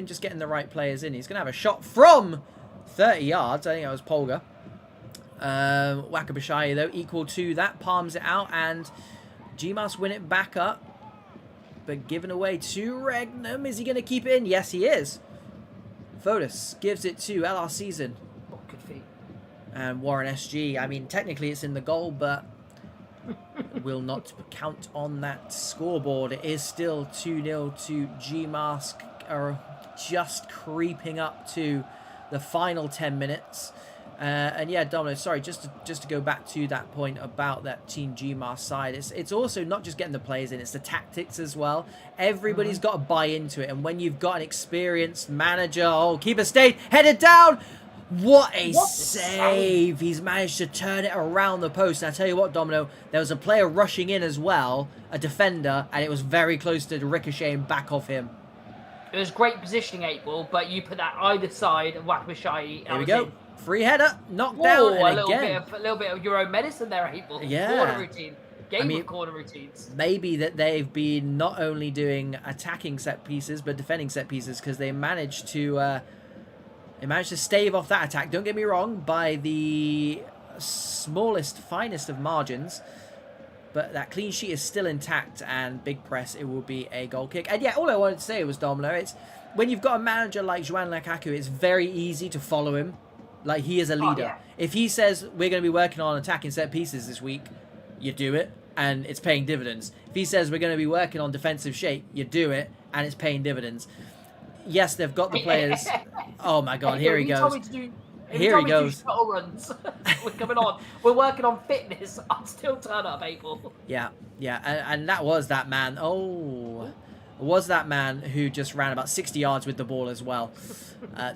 just getting the right players in. He's going to have a shot from 30 yards. I think that was Polga. Wakabashai, though, equal to that. Palms it out. And GMASK win it back up. But given away to Regnum. Is he going to keep it in? Yes, he is. Fotis gives it to LR Season. Oh, good feet. And Warren SG. I mean, technically it's in the goal, but will not count on that scoreboard. It is still 2-0 to GMASK, are just creeping up to the final 10 minutes. And yeah, Domino, sorry, just to go back to that point about that Team GMASK side, it's also not just getting the players in, it's the tactics as well. Everybody's got to buy into it, and when you've got an experienced manager, keeper stayed, headed down. What a save! He's managed to turn it around the post. And I tell you what, Domino, there was a player rushing in as well, a defender, and it was very close to ricocheting back off him. It was great positioning, 8 ball, but you put that either side of Wakabashai. Here we go. free header, knocked Whoa, down, and a again, little bit of your own medicine there, April. Yeah. Corner routine. Game of corner routines. Maybe that they've been not only doing attacking set pieces but defending set pieces, because they managed to stave off that attack. Don't get me wrong, by the smallest, finest of margins. But that clean sheet is still intact, and big press, it will be a goal kick. And yeah, all I wanted to say was, Domino, it's when you've got a manager like Joan Lukaku, it's very easy to follow him. Like, he is a leader. Yeah. If he says, we're going to be working on attacking set pieces this week, you do it, and it's paying dividends. If he says, we're going to be working on defensive shape, you do it, and it's paying dividends. Yes, they've got the players. Oh my God, here he goes. Here he goes. Runs. We're coming on. We're working on fitness. I'll still turn up, April. Yeah, and that was that man. Oh, was that man who just ran about 60 yards with the ball as well.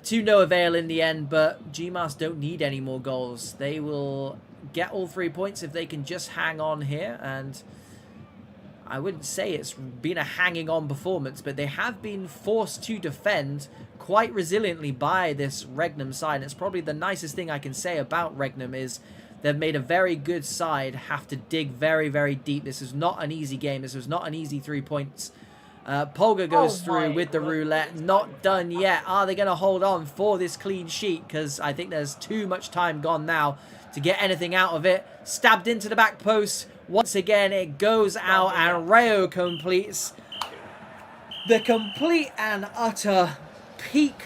To no avail in the end, but GMASK don't need any more goals. They will get all 3 points if they can just hang on here, and I wouldn't say it's been a hanging on performance, but they have been forced to defend quite resiliently by this REGNUM side. It's probably the nicest thing I can say about REGNUM is they've made a very good side have to dig very, very deep. This is not an easy game. This was not an easy 3 points. Polga goes through with the roulette. Not done yet. Are they going to hold on for this clean sheet? Because I think there's too much time gone now to get anything out of it. Stabbed into the back post. Once again, it goes out, and Rayo completes the complete and utter peak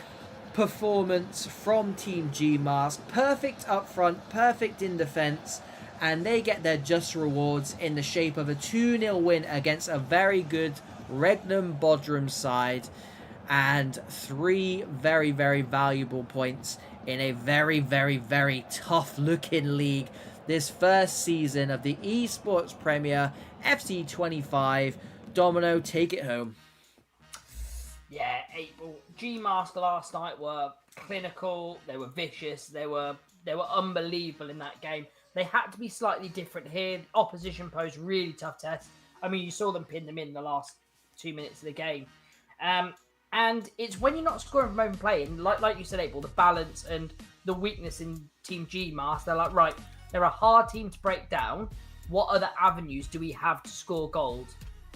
performance from Team GMASK. Perfect up front, perfect in defense, and they get their just rewards in the shape of a 2-0 win against a very good REGNUM BODRUM side, and 3 very, very valuable points in a very, very, very tough looking league. This first season of the Esports Premier FC25. Domino, take it home. Yeah, April. GMASK last night were clinical. They were vicious. They were unbelievable in that game. They had to be slightly different here. Opposition posed really tough tests. I mean, you saw them pin them in the last 2 minutes of the game. And it's when you're not scoring from open play, and like you said, April, the balance and the weakness in Team GMASK, they're like, right, they're a hard team to break down. What other avenues do we have to score goals?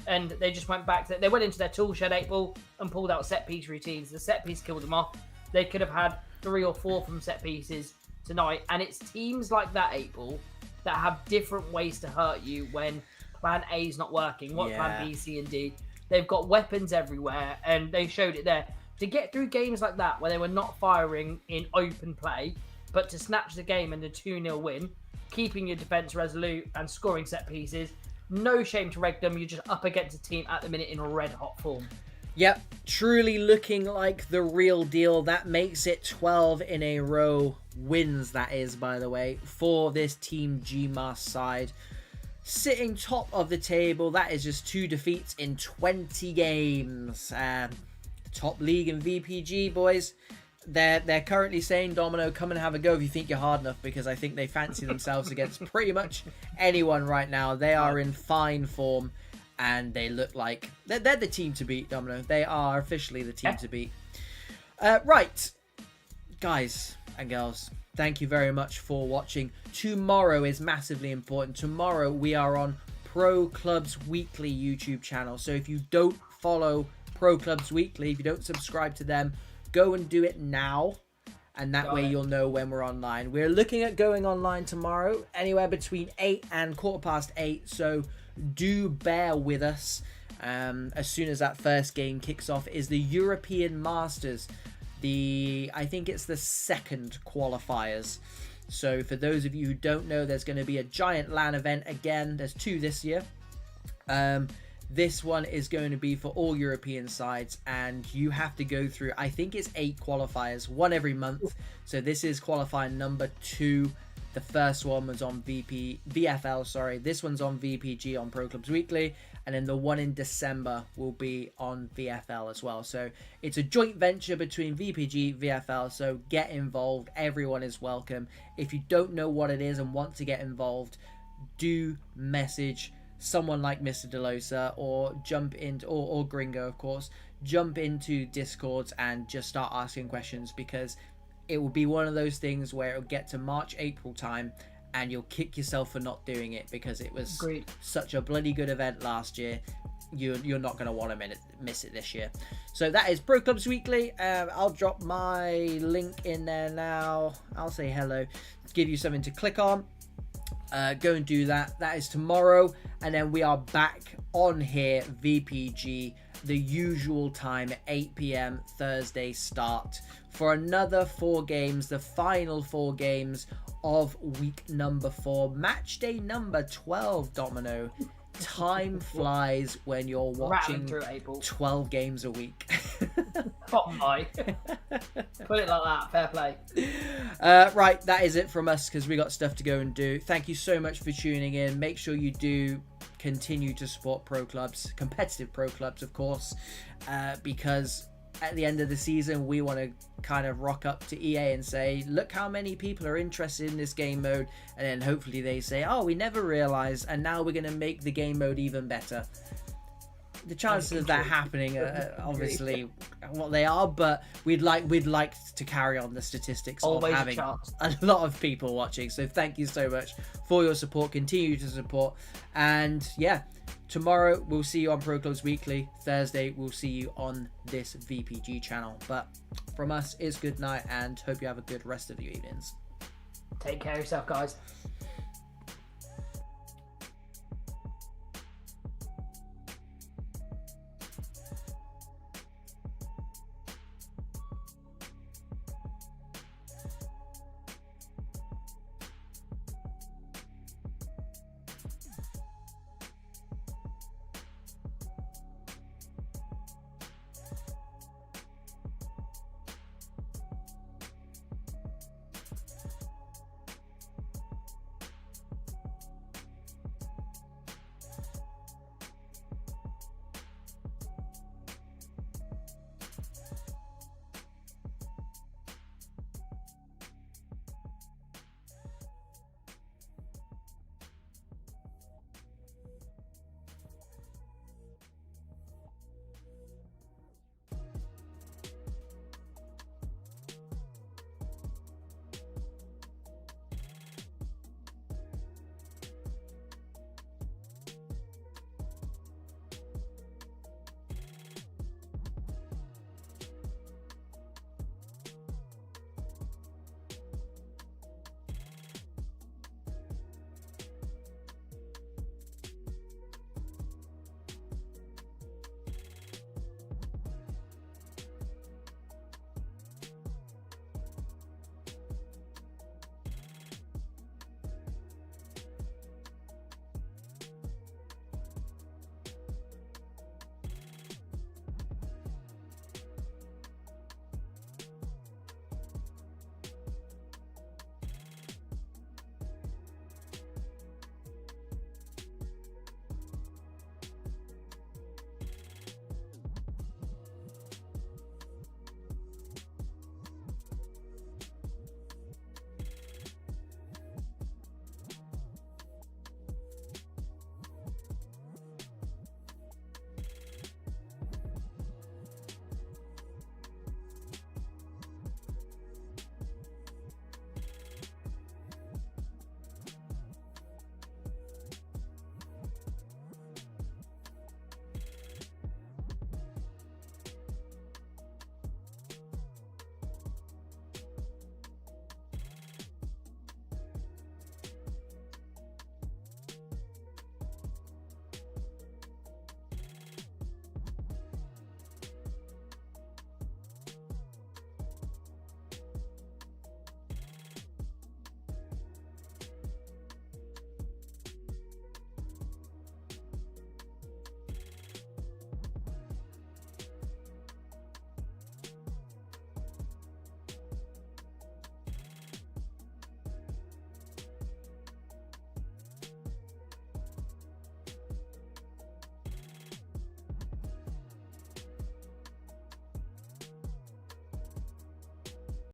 And they just went back to, they went into their tool shed, April, and pulled out set piece routines. The set piece killed them off. They could have had 3 or 4 from set pieces tonight. And it's teams like that, April, that have different ways to hurt you when plan A is not working. What plan B, C, and D? They've got weapons everywhere, and they showed it there. To get through games like that, where they were not firing in open play, but to snatch the game and a 2-0 win, keeping your defence resolute and scoring set pieces, no shame to REGNUM. You're just up against a team at the minute in red-hot form. Yep, truly looking like the real deal. That makes it 12 in a row wins, that is, by the way, for this Team GMASK side. Sitting top of the table, that is just 2 defeats in 20 games. Top league in VPG, boys. They're currently saying, Domino, come and have a go if you think you're hard enough, because I think they fancy themselves against pretty much anyone right now. They are in fine form, and they look like they're the team to beat, Domino. They are officially the team to beat. Right, guys and girls, thank you very much for watching. Tomorrow is massively important. Tomorrow we are on Pro Clubs Weekly YouTube channel. So if you don't follow Pro Clubs Weekly, if you don't subscribe to them, go and do it now. And that way you'll know when we're online. We're looking at going online tomorrow, anywhere between 8 and 8:15. So do bear with us. As soon as that first game kicks off is the European Masters. I think it's the second qualifiers. So for those of you who don't know, there's going to be a giant LAN event again. There's 2 this year. This one is going to be for all European sides, and you have to go through, I think it's 8 qualifiers, 1 every month. So this is qualifier number 2. The first one was on VFL, sorry. This one's on VPG on Pro Clubs Weekly, and then the one in December will be on VFL as well. So it's a joint venture between VPG, VFL, so get involved. Everyone is welcome. If you don't know what it is and want to get involved, do message someone like Mr. Delosa, or jump into, or Gringo, of course, jump into Discords and just start asking questions, because it will be one of those things where it'll get to March, April time, and you'll kick yourself for not doing it because it was such a bloody good event last year. You're not going to want to miss it this year. So that is Pro Clubs Weekly. I'll drop my link in there now. I'll say hello, give you something to click on. Go and do that. That is tomorrow, and then we are back on here, VPG, the usual time, 8 p.m. Thursday start, for another 4 games, the final 4 games of week number 4, match day number 12, Domino. Time flies when you're watching 12 games a week. Oh my. Put it like that. Fair play. Right, that is it from us because we got stuff to go and do. Thank you so much for tuning in. Make sure you do continue to support pro clubs, competitive pro clubs, of course, because at the end of the season, we want to kind of rock up to EA and say, look how many people are interested in this game mode. And then hopefully they say, oh, we never realized, and now we're going to make the game mode even better. The chances of that happening are obviously what they are, but we'd like to carry on the statistics of having a lot of people watching. So thank you so much for your support. Continue to support. And yeah, tomorrow we'll see you on Pro Clubs Weekly. Thursday we'll see you on this VPG channel. But from us, it's good night, and hope you have a good rest of your evenings. Take care of yourself, guys.